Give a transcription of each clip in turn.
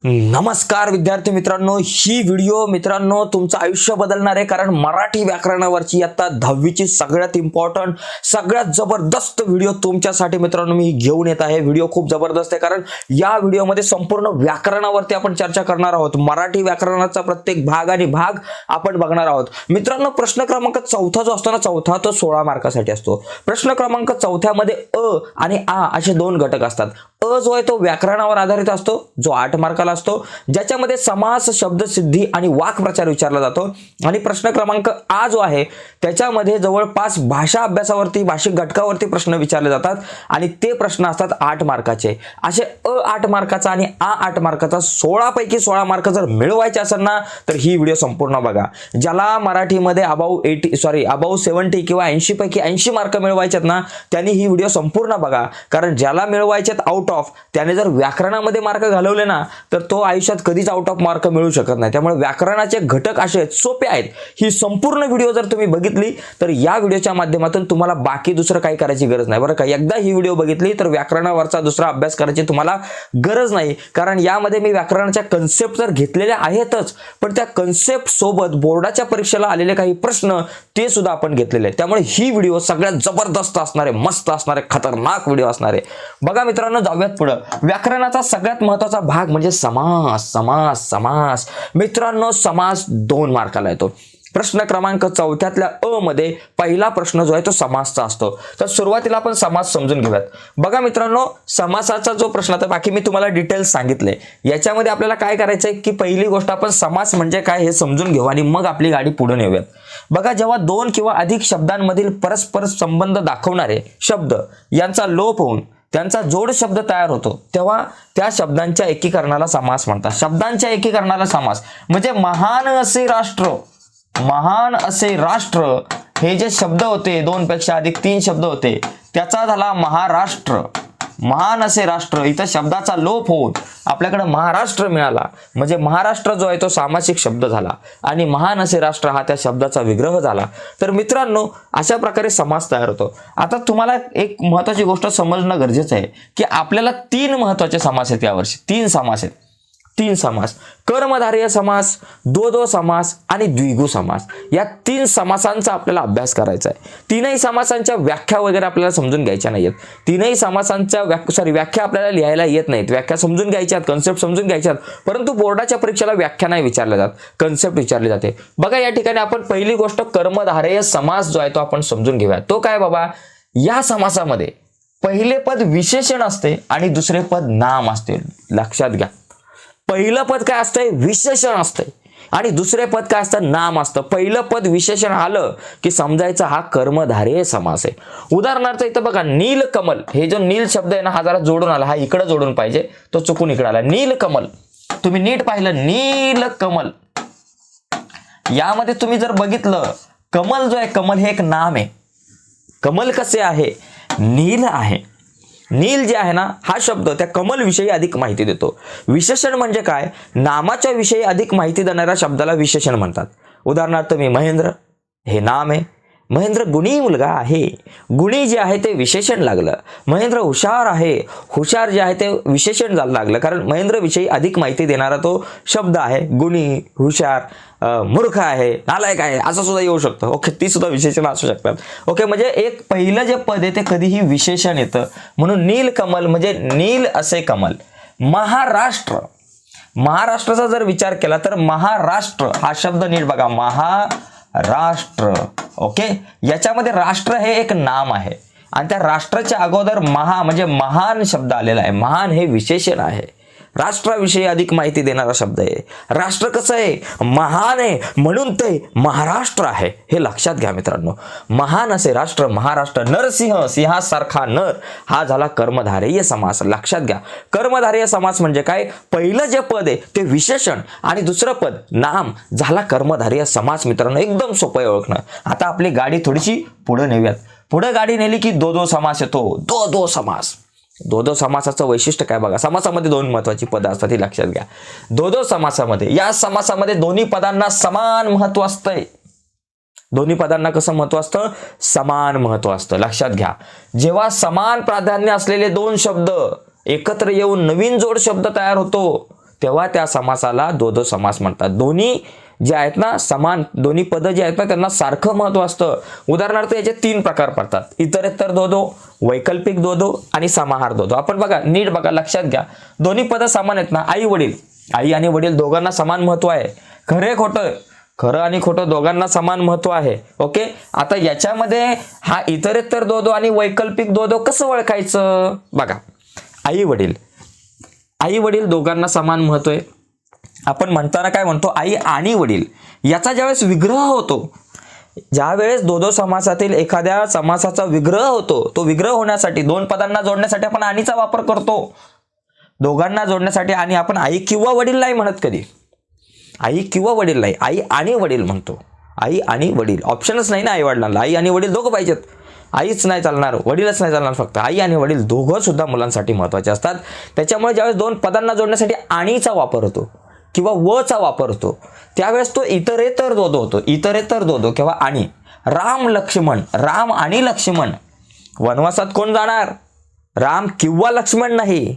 नमस्कार विद्यार्थी मित्रांनो, ही व्हिडिओ मित्रांनो तुमचं आयुष्य बदलणार आहे. कारण मराठी व्याकरणावरची आता 10वीची सगळ्यात इम्पॉर्टंट सगळ्यात जबरदस्त व्हिडिओ तुमच्यासाठी मित्रांनो मी घेऊन येत आहे. व्हिडिओ खूप जबरदस्त आहे कारण या व्हिडिओमध्ये संपूर्ण व्याकरणावरती आपण चर्चा करणार आहोत. मराठी व्याकरणाचा प्रत्येक भाग आणि भाग आपण बघणार आहोत. मित्रांनो, प्रश्न क्रमांक 4 जो असतो ना, चौथा तो 16 मार्कासाठी असतो. प्रश्न क्रमांक 4 मध्ये अ आणि आ असे दोन घटक असतात. अ जो आहे तो व्याकरणावर आधारित असतो, जो 8 मार्काला असतो, ज्याच्यामध्ये समास, शब्दसिद्धी आणि वाक्प्रचार विचारला जातो. आणि प्रश्न क्रमांक आ जो आहे त्याच्यामध्ये जवळपास भाषा अभ्यासावरती, भाषिक घटकावरती प्रश्न विचारले जातात आणि ते प्रश्न असतात 8 मार्काचे. असे अ 8 मार्काचा आणि आ 8 मार्काचा 16 पैकी 16 मार्क जर मिळवायचे असेल ना तर ही व्हिडिओ संपूर्ण बघा. ज्याला मराठीमध्ये अबाव 70 किंवा 80 पैकी 80 मार्क मिळवायचे आहेत ना त्यांनी ही व्हिडिओ संपूर्ण बघा. कारण ज्याला मिळवायचे आउट ऑफ त्याने जर व्याकरणामध्ये मार्क घालवले ना तर तो आयुष्यात कधीच आउट ऑफ मार्क मिळू शकत नाही. त्यामुळे व्याकरणाचे घटक असे आहेत, सोपे आहेत. ही संपूर्ण व्हिडिओ जर तुम्ही बघितली तर या व्हिडिओच्या माध्यमातून तुम्हाला बाकी दुसरं काही करायची गरज नाही बरं का. एकदा ही व्हिडिओ बघितली तर व्याकरणावरचा दुसरा अभ्यास करायची तुम्हाला गरज नाही. कारण यामध्ये मी व्याकरणाच्या कन्सेप्ट तर घेतलेल्या आहेतच, पण त्या कन्सेप्ट सोबत बोर्डाच्या परीक्षेला आलेले काही प्रश्न ते सुद्धा आपण घेतलेले आहेत. त्यामुळे ही व्हिडिओ सगळ्यात जबरदस्त असणार आहे, मस्त असणार आहे, खतरनाक व्हिडिओ असणार आहे. बघा मित्रांनो, जाऊयात पुढे. व्याकरणाचा सगळ्यात महत्त्वाचा भाग म्हणजे समास. समास समास मित्रांनो, समास 2 मार्काला येतो. प्रश्न क्रमांक 4 अ मध्ये पहिला प्रश्न जो आहे तो समासचा असतो. तर सुरुवातीला आपण समास समजून घेऊयात. बघा मित्रांनो, समासाचा जो प्रश्न आता बाकी मी तुम्हाला डिटेल्स सांगितले. याच्यामध्ये आपल्याला काय करायचंय की पहिली गोष्ट आपण समास म्हणजे काय हे समजून घेऊ आणि मग आपली गाडी पुढे नेऊयात. बघा, जेव्हा 2 किंवा अधिक शब्दांमधील परस्पर संबंध दाखवणारे शब्द यांचा लोप होऊन त्यांचा जोड शब्द तयार होतो तेव्हा त्या शब्दांच्या एकीकरणाला समास म्हणतात. शब्दांच्या एकीकरणाला समास म्हणजे महान असे राष्ट्र, महान असे राष्ट्र हे जे शब्द होते 2 पेक्षा अधिक 3 शब्द होते त्याचा झाला महाराष्ट्र. महान असे राष्ट्र, इथं शब्दाचा लोप होऊन आपल्याकडे महाराष्ट्र मिळाला म्हणजे महाराष्ट्र जो आहे तो सामासिक शब्द झाला आणि महान असे राष्ट्र हा त्या शब्दाचा विग्रह झाला. तर मित्रांनो, अशा प्रकारे समास तयार होतो. आता तुम्हाला एक महत्त्वाची गोष्ट समजणं गरजेचं आहे की आपल्याला 3 महत्त्वाचे समास आहेत यावर्षी. 3 समास आहेत. 3 समास: कर्मधारय समास, द्वंद्व समास आणि द्विगु समास. या 3 समासांचा आपल्याला अभ्यास करायचा आहे. 3ही समासांच्या व्याख्या वगैरे आपल्याला समजून घ्यायच्या नाहीत. 3ही समासांच्या व्याख्या आपल्याला लिहायला येत नाहीत. व्याख्या समजून घ्यायच्यात, कन्सेप्ट समजून घ्यायच्यात, परंतु बोर्डाच्या परीक्षेला व्याख्या नाही विचारल्या जात, कन्सेप्ट विचारले जाते. बघा, या ठिकाणी आपण पहिली गोष्ट कर्मधारय समास जो आहे तो आपण समजून घेऊया. तो काय बाबा, या समासामध्ये पहिले पद विशेषण असते आणि दुसरे पद नाम असते. लक्षात घ्या, पहिलं पद काय असतंय, विशेषण असतंय आणि दुसरे पद काय असतं, नाम असतं. पहिलं पद विशेषण आलं की समजायचं हा कर्मधारय समास आहे. उदाहरणार्थ इथं बघा, नीलकमल, हे जो नील शब्द आहे ना हा जरा जोडून आला, हा इकडे जोडून पाहिजे, तो चुकून इकडे आला. नीलकमल, तुम्ही नीट पाहिलं, नीलकमल. यामध्ये तुम्ही जर बघितलं, कमल जो आहे, कमल हे एक नाम आहे. कमल कसे आहे, नील आहे. नील जे आहे ना हा शब्द त्या कमल विषयी अधिक माहिती देतो. विशेषण म्हणजे काय, नामाच्या विषयी अधिक माहिती देणाऱ्या शब्दाला विशेषण म्हणतात. उदाहरणार्थ मी महेंद्र, हे नाम आहे. महेंद्र गुणी मुलगा आहे, गुणी जे आहे ते विशेषण लागलं. महेंद्र हुशार आहे, हुशार जे आहे ते विशेषण लागलं, कारण महेंद्र विषयी अधिक माहिती देणारा तो शब्द आहे. गुणी, हुशार, मूर्ख आहे, नालायक आहे, असं सुद्धा येऊ शकतं. ओके, ती सुद्धा विशेषण असू शकतात. ओके, म्हणजे एक पहिलं जे पद आहे ते कधीही विशेषण येतं. म्हणून नीलकमल म्हणजे नील असे कमल. महाराष्ट्र, महाराष्ट्राचा जर विचार केला तर महाराष्ट्र हा शब्द नीट बघा, महाराष्ट्र. ओके, याच्यामध्ये राष्ट्र हे एक नाम आहे आणि त्या राष्ट्राच्या अगोदर महा म्हणजे महान शब्द आलेला आहे. महान हे विशेषण आहे. राष्ट्राविषयी अधिक माहिती देणारा शब्द आहे. राष्ट्र कसं आहे, महान आहे, म्हणून ते महाराष्ट्र आहे, हे लक्षात घ्या मित्रांनो. महान असे राष्ट्र, महाराष्ट्र. नरसिंह, सिंहासारखा नर, हा झाला कर्मधारय समास. लक्षात घ्या, कर्मधारय समास म्हणजे काय, पहिलं जे पद आहे ते विशेषण आणि दुसरं पद नाम, झाला कर्मधारय समास. मित्रांनो, एकदम सोपं आहे ओळखणं. आता आपली गाडी थोडीशी पुढे नेऊयात. पुढे गाडी नेली की द्वंद्व समास येतो. द्वंद्व समास, द्वंद्व समासाचं वैशिष्ट्य काय बघा, समासामध्ये 2 महत्वाची पदं असतात, ही लक्षात घ्या. द्वंद्व समासामध्ये, या समासामध्ये दोन्ही पदांना समान महत्व असतंय. दोन्ही पदांना कसं महत्व असतं, समान महत्व असतं. लक्षात घ्या, जेव्हा समान प्राधान्य असलेले 2 शब्द एकत्र येऊन नवीन जोड शब्द तयार होतो तेव्हा त्या समासाला द्वंद्व समास म्हणतात. दोन्ही जे आहेत ना समान, दोन्ही पद जे आहेत ना त्यांना सारखं महत्व असतं. उदाहरणार्थ याचे 3 प्रकार पडतात: इतरेतर द्वंद्व, वैकल्पिक द्वंद्व आणि समाहार द्वंद्व. आपण बघा, नीट बघा, लक्षात घ्या. दोन्ही पद समान आहेत ना. आई वडील, आई आणि वडील दोघांना समान महत्व आहे. खरे खोटं, खरं आणि खोटं दोघांना समान महत्व आहे. ओके, आता याच्यामध्ये हा इतरेतर द्वंद्व आणि वैकल्पिक द्वंद्व कसं ओळखायचं? बघा, आई वडील दोघांना समान महत्व आहे. आपण म्हणताना काय म्हणतो? आई आणि वडील. याचा ज्यावेळेस विग्रह होतो, ज्यावेळेस द्वंद्व समासातील एखाद्या समासाचा विग्रह होतो, तो विग्रह होण्यासाठी 2 पदांना जोडण्यासाठी आपण आणीचा वापर करतो. दोघांना जोडण्यासाठी आणि आपण आई किंवा वडील नाही म्हणत कधी. आई किंवा वडील नाही, आई आणि वडील म्हणतो. आई आणि वडील, ऑप्शनच नाही ना आई वडिलांना. आई आणि वडील दोघं पाहिजेत. आईच नाही चालणार, वडीलच नाही चालणार, फक्त आई आणि वडील दोघं सुद्धा मुलांसाठी महत्त्वाचे असतात. त्याच्यामुळे ज्यावेळेस 2 पदांना जोडण्यासाठी आणीचा वापर होतो किंवा वचा वापर होतो, त्यावेळेस तो इतरेतर द्वंद्व होतो. इतरेतर द्वंद्व किंवा आणि. राम आणि लक्ष्मण वनवासात कोण जाणार? राम किंवा लक्ष्मण नाही,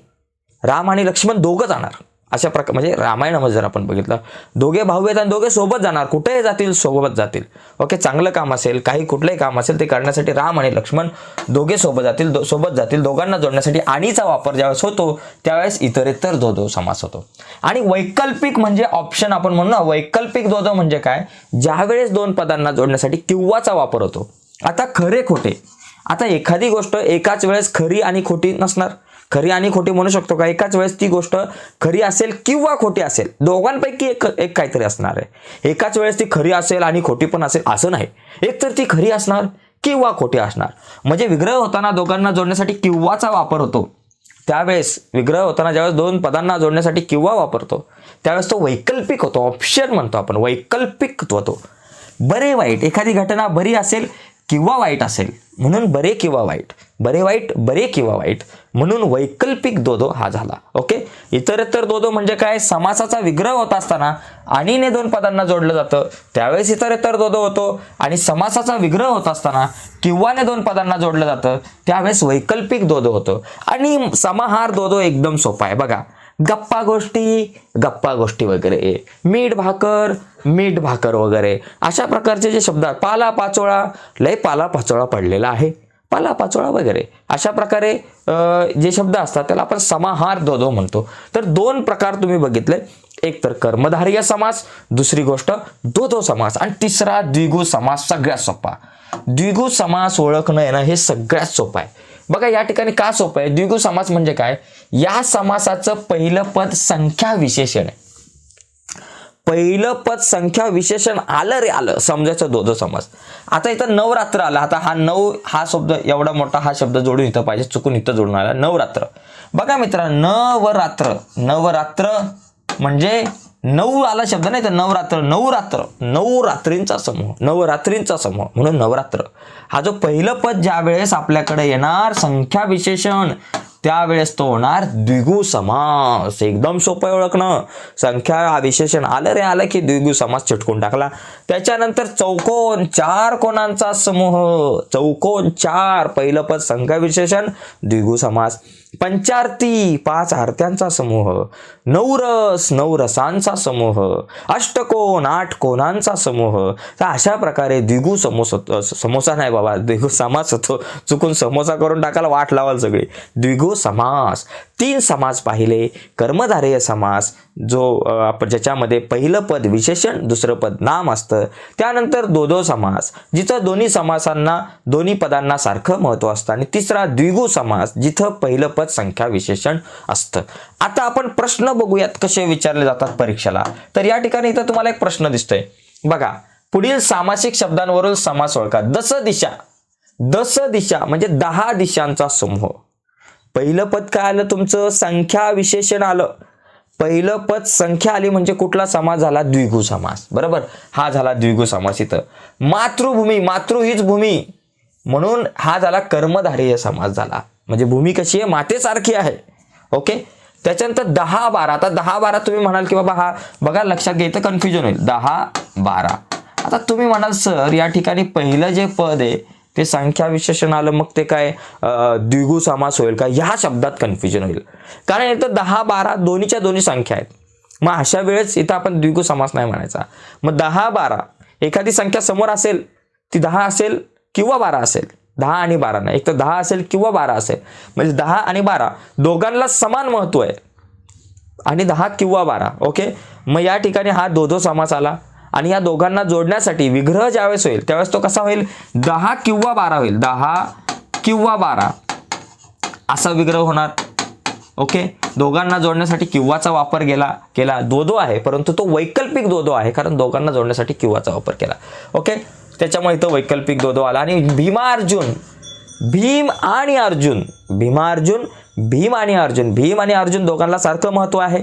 राम आणि लक्ष्मण दोघं जाणार. अशा प्रकार, म्हणजे रामायणामध्ये जर आपण बघितलं, दोघे भाऊ आहेत आणि दोघे सोबत जाणार. कुठेही जातील, सोबत जातील. ओके, चांगलं काम असेल, काही कुठलंही काम असेल ते करण्यासाठी राम आणि लक्ष्मण दोघे सोबत जातील. दोघांना जोडण्यासाठी आणीचा वापर ज्यावेळेस होतो त्यावेळेस इतरेतर द्वंद्व समास होतो. आणि वैकल्पिक म्हणजे ऑप्शन आपण म्हणू ना, वैकल्पिक द्वंद्व म्हणजे काय? ज्यावेळेस 2 पदांना जोडण्यासाठी किंवाचा वापर होतो. आता खरे खोटे, आता एखादी गोष्ट एकाच वेळेस खरी आणि खोटी नसणार. खरी आणि खोटी म्हणू शकतो का? एकाच वेळेस ती गोष्ट खरी असेल किंवा खोटी असेल, दोघांपैकी एक काहीतरी असणार आहे. एकाच वेळेस ती खरी असेल आणि खोटी पण असेल असं नाही. एक तर ती खरी असणार किंवा खोटी असणार. म्हणजे विग्रह होताना दोघांना जोडण्यासाठी किंवाचा वापर होतो. त्यावेळेस विग्रह होताना ज्यावेळेस 2 पदांना जोडण्यासाठी किंवा वापरतो त्यावेळेस तो वैकल्पिक होतो. ऑप्शन म्हणतो आपण, वैकल्पिक होतो. बरे वाईट, एखादी घटना बरी असेल किंवा वाईट असेल म्हणून बरे किंवा वाईट, बरे वाईट, बरे किंवा वाईट म्हणून वैकल्पिक द्वंद्व हा झाला. ओके, इतरेतर द्वंद्व म्हणजे काय? समासाचा विग्रह होत असताना आणीने 2 पदांना जोडलं जातं त्यावेळेस इतरेतर द्वंद्व होतो. आणि समासाचा विग्रह होत असताना किंवाने 2 पदांना जोडलं जातं त्यावेळेस वैकल्पिक द्वंद्व होतो. आणि समाहार द्वंद्व एकदम सोपा आहे. बघा, गप्पा गोष्टी वगैरे, मीठ भाकर वगैरे अशा प्रकारचे जे शब्द आहेत. पाला पाचोळा, लय पाला पाचोळा पडलेला आहे, पाला पाचोळा वगैरे अशा प्रकारे जे शब्द असतात त्याला आपण समाहार द्वंद्व म्हणतो. तर 2 प्रकार तुम्ही बघितले, एक तर कर्मधारय समास, दुसरी गोष्ट द्वंद्व समास, आणि तिसरा द्विगु समास. सगळ्यात सोपा द्विगु समास ओळखणं आहे ना, हे सगळ्यात सोपं आहे. बघा या ठिकाणी का सोपं आहे? द्विगु समास म्हणजे काय? या समासाचं पहिलं पद संख्या विशेषण आहे. पहिलं पद संख्या विशेषण आलं रे आलं, समजायचं द्वंद्व समास. आता इथं नवरात्र आला. आता हा शब्द एवढा मोठा हा शब्द जोडून इथं पाहिजे, चुकून इथं जोडून आला नवरात्र. बघा मित्रांनो, नवरात्र म्हणजे 9 आला शब्द नाही तर नवरात्रींचा समूह म्हणून नवरात्र. हा जो पहिलं पद ज्या वेळेस आपल्याकडे येणार संख्या विशेषण त्यावेळेस तो होणार द्विगु समास. एकदम सोपं ओळखणं. संख्या विशेषण आलं रे आलं की द्विगु समास चिटकून टाकला. त्याच्यानंतर चौकोन, 4 कोणांचा समूह, चौकोन 4 पहिलं पद संख्या विशेषण द्विगु समास. पंचारती 5 आरत्यांचा समूह, नवरस 9 रसांचा समूह, अष्टकोन 8 कोणांचा समूह. तर अशा प्रकारे द्विगु समोसा नाही बाबा, द्विगु समास होतो. चुकून समोसा करून टाकायला वाट लावाल सगळी. द्विगु समास. 3 समास पाहिले. कर्मधारय समास जो आपण ज्याच्यामध्ये पहिलं पद विशेषण दुसरं पद नाम असतं. त्यानंतर द्वंद्व समास जिथं दोन्ही पदांना सारखं महत्व असतं. आणि तिसरा द्विगु समास जिथं पहिलं पद संख्या विशेषण असतं. आता आपण प्रश्न बघूयात कसे विचारले जातात परीक्षेला. तर या ठिकाणी इथं तुम्हाला एक प्रश्न दिसतोय बघा, पुढील सामासिक शब्दांवरून समास ओळखा. दस दिशा म्हणजे 10 दिशांचा समूह. पहिलं पद काय आलं तुमचं? संख्या विशेषण आलं. पहिलं पद संख्या आली म्हणजे कुठला समास झाला? द्विगु समास. बरोबर, हा झाला द्विगु समास. इथं मातृभूमी, मातृ हीच भूमी म्हणून हा झाला कर्मधारय समास झाला. म्हणजे भूमी कशी आहे? मातेसारखी आहे. ओके, त्याच्यानंतर 10 12. आता 10 12 तुम्ही म्हणाल की बाबा हा बघा लक्षात घ्यायचं कन्फ्युजन होईल. 10 12. आता तुम्ही म्हणाल सर या ठिकाणी पहिलं जे पद आहे ते संख्या विशेषण आलं मग ते काय द्विगु समास होईल का? ह्या शब्दात कन्फ्युजन होईल. कारण इथं 10 12 दोन्ही संख्या आहेत. मग अशा वेळेस इथं आपण द्विगु समास नाही म्हणायचा. मग 10, 12 एखादी संख्या समोर असेल ती 10 असेल किंवा 12 असेल. 10 आणि 12 नाही, एक तर 10 असेल किंवा 12 असेल. म्हणजे 10 आणि 12 दोघांना समान महत्व आहे आणि 10 किंवा 12. ओके, मग या ठिकाणी हा दो समास आला आणि या दोघांना जोडण्यासाठी विग्रह ज्यावेळेस होईल त्यावेळेस तो कसा होईल, 10 किंवा 12 होईल. 10 किंवा 12 असा विग्रह होणार. ओके, दोघांना जोडण्यासाठी किंवाचा वापर केला. दो आहे परंतु तो वैकल्पिक दो आहे कारण दोघांना जोडण्यासाठी किंवाचा वापर केला. ओके, त्याच्यामुळे इथं वैकल्पिक दो आला. आणि भीम आणि अर्जुन भीम आणि अर्जुन दोघांना सारखं महत्व आहे.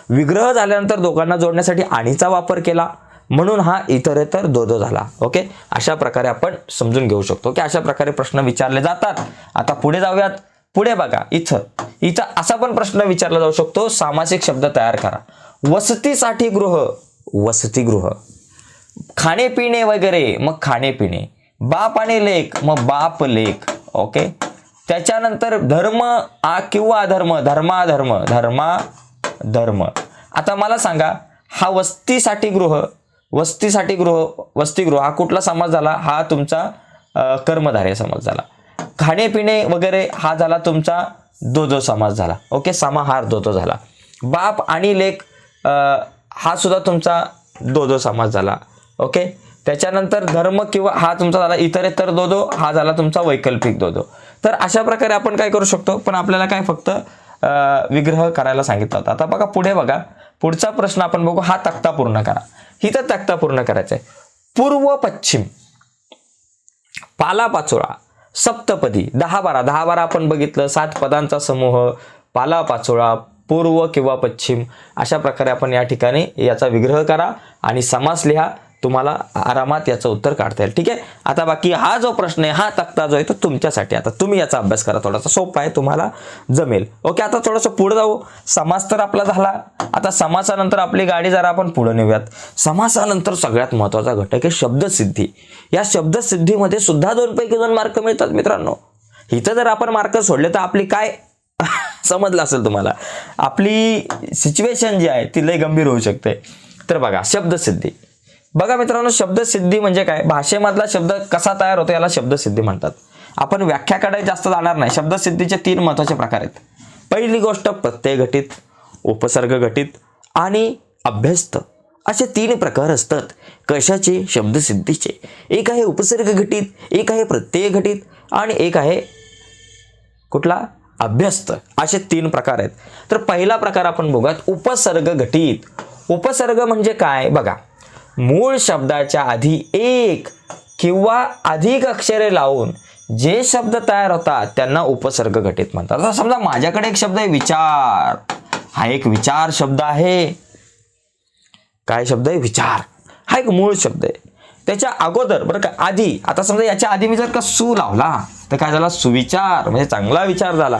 विग्रह झाल्यानंतर दोघांना जोडण्यासाठी आणीचा वापर केला म्हणून हा इतरेतर दो झाला. ओके, अशा प्रकारे आपण समजून घेऊ शकतो की अशा प्रकारे प्रश्न विचारले जातात. आता पुढे जाऊयात. पुढे बघा, इथं असा पण प्रश्न विचारला जाऊ शकतो, सामासिक शब्द तयार करा. वसतीसाठी वसतिगृह, खाणे-पिणे वगैरे मग खाणे-पिणे, बाप आणि लेक मग बाप लेक. ओके, त्याच्यानंतर धर्म किंवा अधर्म, धर्म. आता मला सांगा, हा वसतिगृह हा कुठला समास झाला, हा तुमचा कर्मधारय समास झाला. खाणे-पिणे वगैरे हा झाला तुमचा दो समास झाला. ओके, समाहार दो झाला. बाप आणि लेक हा सुद्धा तुमचा दो समास झाला. ओके, त्याच्यानंतर धर्म किंवा हा तुमचा झाला इतरेतर दो, हा झाला तुमचा वैकल्पिक दो. तर अशा प्रकारे आपण काय करू शकतो, पण आपल्याला काय फक्त विग्रह करायला सांगितलं होतं. आता बघा पुढे बघा, पुढचा प्रश्न आपण बघू. हा तक्ता पूर्ण करा. इथं तक्ता पूर्ण करायचा आहे. पूर्व पश्चिम, पालापाचोळा, सप्तपदी, 10-12 आपण बघितलं. 7 पदांचा समूह, पालापाचोळा, पूर्व किंवा पश्चिम. अशा प्रकारे आपण या ठिकाणी याचा विग्रह करा आणि समास लिहा. तुम्हाला आरामात याचं उत्तर काढता येईल. ठीक आहे, आता बाकी हा जो प्रश्न आहे, हा तक्ता जो आहे तो तुमच्यासाठी. आता तुम्ही याचा अभ्यास करा, थोडासा सोपा आहे, तुम्हाला जमेल. ओके, आता थोडंसं पुढे जाऊ. समास तर आपला झाला. आता समासानंतर आपली गाडी जरा आपण पुढे नेऊयात. समासानंतर सगळ्यात महत्वाचा घटक आहे शब्दसिद्धी. या शब्दसिद्धीमध्ये सुद्धा 2 पैकी 2 मार्क मिळतात मित्रांनो. इथं जर आपण मार्क सोडले तर आपली काय समजलं असेल तुम्हाला, आपली सिच्युएशन जी आहे ती लय गंभीर होऊ शकते. तर बघा, शब्दसिद्धी बघा मित्रांनो, शब्दसिद्धी म्हणजे काय, भाषेमधला शब्द कसा तयार होतो याला शब्दसिद्धी म्हणतात. आपण व्याख्याकडे जास्त जाणार नाही. शब्दसिद्धीचे 3 महत्त्वाचे प्रकार आहेत. पहिली गोष्ट प्रत्यय घटित, उपसर्ग घटित आणि अभ्यस्त असे 3 प्रकार असतात. कशाचे, शब्दसिद्धीचे. एक आहे उपसर्ग घटित, एक आहे प्रत्यय घटित आणि एक आहे कुठला, अभ्यस्त. असे 3 प्रकार आहेत. तर पहिला प्रकार आपण बघूयात, उपसर्ग घटित. उपसर्ग म्हणजे काय बघा, मूळ शब्दाच्या आधी 1 किंवा अधिक अक्षरे लावून जे शब्द तयार होतात त्यांना उपसर्ग घटित म्हणतात. आता समजा माझ्याकडे एक शब्द आहे विचार. हा एक विचार शब्द आहे. काय शब्द आहे, विचार. हा एक मूळ शब्द आहे. त्याच्या अगोदर बरं का, आधी, आता समजा याच्या आधी मी जर का सु लावला तर काय झाला, सुविचार, म्हणजे चांगला विचार झाला.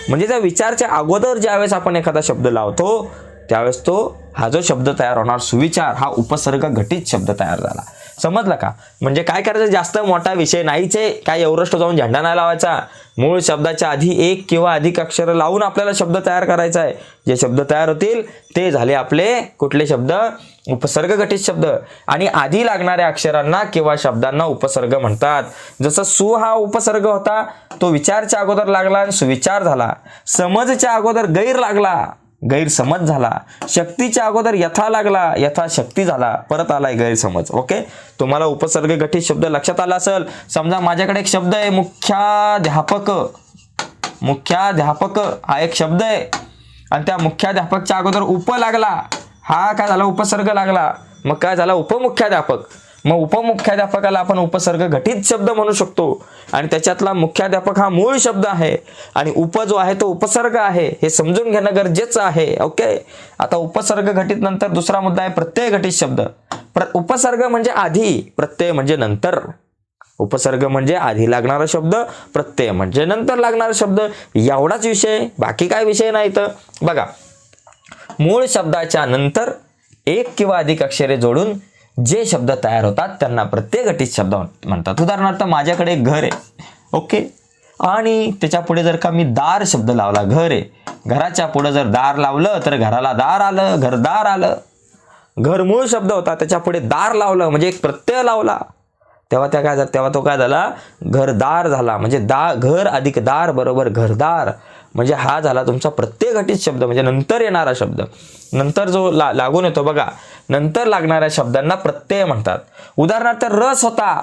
म्हणजे त्या विचारच्या अगोदर ज्यावेळेस आपण एखादा शब्द लावतो त्यावेळेस तो हा जो शब्द तयार होणार सुविचार, हा उपसर्ग घटित शब्द तयार झाला. समजलं का? म्हणजे काय करायचं, जास्त मोठा विषय नाहीच आहे. काय एव्हरेस्ट जाऊन झेंडा नाही लावायचा. मूळ शब्दाच्या आधी 1 किंवा अधिक अक्षर लावून आपल्याला शब्द तयार करायचा आहे. जे शब्द तयार होतील ते झाले आपले कुठले शब्द, उपसर्ग घटित शब्द. आणि आधी लागणाऱ्या अक्षरांना किंवा शब्दांना उपसर्ग म्हणतात. जसं सु हा उपसर्ग होता, तो विचारच्या अगोदर लागला आणि सुविचार झाला. समजच्या अगोदर गैर लागला, गैरसमज झाला. शक्तीच्या अगोदर यथा लागला, यथाशक्ती झाला, परत आलाय गैरसमज. ओके, तुम्हाला उपसर्ग घटित शब्द लक्षात आला असेल. समजा माझ्याकडे एक शब्द आहे मुख्याध्यापक. मुख्याध्यापक हा एक शब्द आहे आणि त्या मुख्याध्यापकच्या अगोदर उप लागला, हा काय झाला, उपसर्ग लागला. मग काय झाला, उपमुख्याध्यापक. मग उपमुख्याध्यापकाला आपण उपसर्ग घटित शब्द म्हणू शकतो. आणि त्याच्यातला मुख्याध्यापक हा मूळ शब्द आहे आणि उप जो आहे तो उपसर्ग आहे. हे समजून घेणं गरजेचं आहे. ओके, आता उपसर्ग घटित नंतर दुसरा मुद्दा आहे प्रत्यय घटित शब्द. उपसर्ग म्हणजे आधी, प्रत्यय म्हणजे नंतर. उपसर्ग म्हणजे आधी लागणारा शब्द, प्रत्यय म्हणजे नंतर लागणारा शब्द. एवढाच विषय, बाकी काय विषय नाही. तर बघा, मूळ शब्दाच्या नंतर 1 किंवा अधिक अक्षरे जोडून जे शब्द तयार होतात त्यांना प्रत्यय घटित शब्द म्हणतात. उदाहरणार्थ माझ्याकडे घर आहे. ओके, आणि त्याच्या पुढे जर का मी दार शब्द लावला, घर आहे, घराच्या पुढे जर दार लावलं तर घराला दार आलं, घरदार आलं. घर मूळ शब्द होता, त्याच्या पुढे दार लावलं म्हणजे एक प्रत्यय लावला, तेव्हा तो काय झाला, घरदार झाला. म्हणजे घर अधिक दार बरोबर घरदार, म्हणजे हा झाला तुमचा प्रत्यय घटित शब्द, म्हणजे नंतर येणारा शब्द. नंतर जो लागून येतो बघा, नंतर लागणाऱ्या शब्दांना प्रत्यय म्हणतात. उदाहरणार्थ रस होता,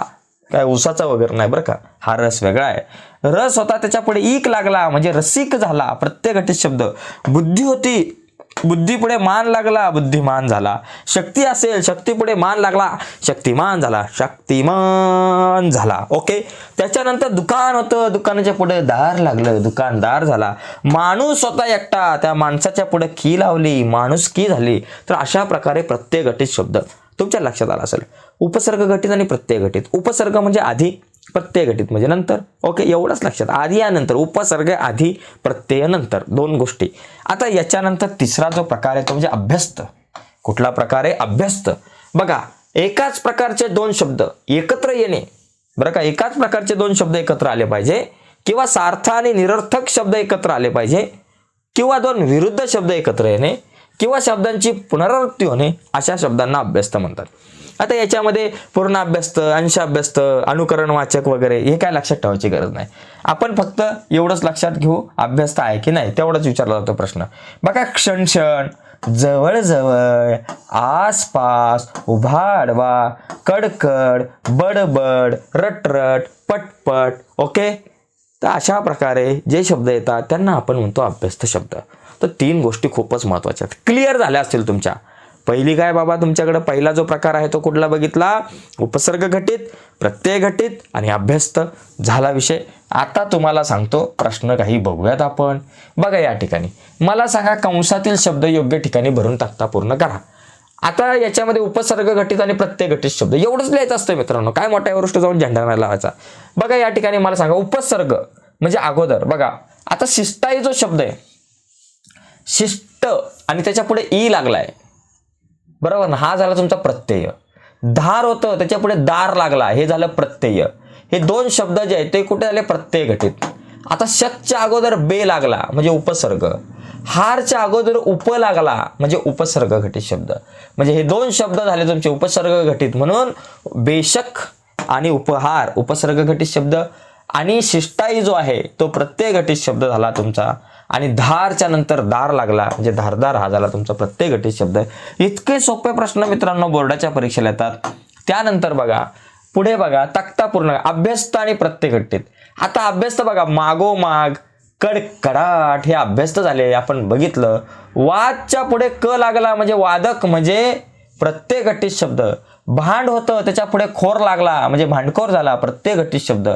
काय उसाचा वगैरे नाही बरं का, हा रस वेगळा आहे. रस होता त्याच्या पुढे ईक लागला म्हणजे रसिक झाला, प्रत्यय घटित शब्द. बुद्धी होती, बुद्धी पुढे मान लागला, बुद्धिमान झाला. शक्ती असेल, शक्ती पुढे मान लागला, शक्तिमान झाला, शक्तिमान झाला. ओके. त्याच्यानंतर दुकान होतं, दुकानाच्या पुढे दार लागलं, दुकानदार झाला. माणूस होता एकटा, त्या माणसाच्या पुढे की लावली, माणूस की झाली. तर अशा प्रकारे प्रत्यय घटित शब्द तुमच्या लक्षात आला असेल. उपसर्ग घटित आणि प्रत्यय घटित. उपसर्ग म्हणजे आधी, प्रत्यय घटित म्हणजे नंतर. ओके, एवढंच लक्षात. आधी या नंतर, उपसर्ग आधी, प्रत्यय नंतर, दोन गोष्टी. आता याच्यानंतर तिसरा जो प्रकार आहे तो म्हणजे अभ्यस्त. कुठला प्रकार आहे? अभ्यस्त. बघा, एकाच प्रकारचे दोन शब्द एकत्र येणे, बरं का, एकाच प्रकारचे दोन शब्द एकत्र आले पाहिजे, किंवा सार्थ आणि निरर्थक शब्द एकत्र आले पाहिजे, किंवा दोन विरुद्ध शब्द एकत्र येणे, किंवा शब्दांची पुनरावृत्ती होणे, अशा शब्दांना अभ्यस्त म्हणतात. आता याच्यामध्ये पूर्ण अभ्यस्त, अंश अभ्यस्त, अनुकरण वाचक वगैरे हे काय लक्षात ठेवायची गरज नाही. आपण फक्त एवढंच लक्षात घेऊ, अभ्यस्त आहे की नाही तेवढंच विचारला जातो प्रश्न. बघा, क्षण क्षण, जवळ जवळ, आसपास, उभा आडवा, कडकड, बडबड, रटरट, पटपट. ओके. तर अशा प्रकारे जे शब्द येतात त्यांना आपण म्हणतो अभ्यस्त शब्द. तर तीन गोष्टी खूपच महत्त्वाच्या क्लिअर झाल्या असतील तुमच्या. पहिली काय बाबा, तुमच्याकडे पहिला जो प्रकार आहे तो कुठला बघितला? उपसर्ग घटित, प्रत्यय घटित आणि अभ्यस्त. झाला विषय. आता तुम्हाला सांगतो प्रश्न काही बघूयात आपण. बघा, या ठिकाणी मला सांगा, कंसातील शब्द योग्य ठिकाणी भरून टाकता पूर्ण करा. आता याच्यामध्ये उपसर्ग घटित आणि प्रत्यय घटित शब्द एवढंच लिहायचं असतं मित्रांनो, काय मोठ्या गोष्ट जाऊन झेंडा नाही लावायचा. बघा, या ठिकाणी मला सांगा, उपसर्ग म्हणजे अगोदर. बघा, आता शिष्टाई जो शब्द आहे, शिष्ट आणि त्याच्या पुढे ई लागलाय, बरोबर ना, हा झाला तुमचा प्रत्यय. धार होतं त्याच्या पुढे दार लागला, हे झालं प्रत्यय. हे दोन शब्द जे आहेत ते कुठे झाले? प्रत्यय घटित. आता शच्या अगोदर बे लागला म्हणजे उपसर्ग, हारच्या अगोदर उप लागला म्हणजे उपसर्ग घटित शब्द. म्हणजे हे दोन शब्द झाले तुमचे उपसर्ग घटित, म्हणून बेशक आणि उपहार उपसर्ग घटित शब्द, आणि शिष्टाई जो आहे तो प्रत्यय घटित शब्द झाला तुमचा, आणि धारच्या नंतर दार लागला म्हणजे धारदार, हा झाला तुमचा प्रत्यय घटित शब्द. इतके सोपे प्रश्न मित्रांनो बोर्डाच्या परीक्षेला येतात. त्यानंतर बघा पुढे, बघा तक्ता पूर्ण, अभ्यस्त आणि प्रत्यय घटित. आता अभ्यस्त बघा, मागोमाग, कडकडाट हे अभ्यस्त झाले, आपण बघितलं. वादच्या पुढे क लागला म्हणजे वादक, म्हणजे प्रत्यय घटित शब्द. भांड होतं त्याच्या पुढे खोर लागला म्हणजे भांडखोर झाला, प्रत्यय घटित शब्द.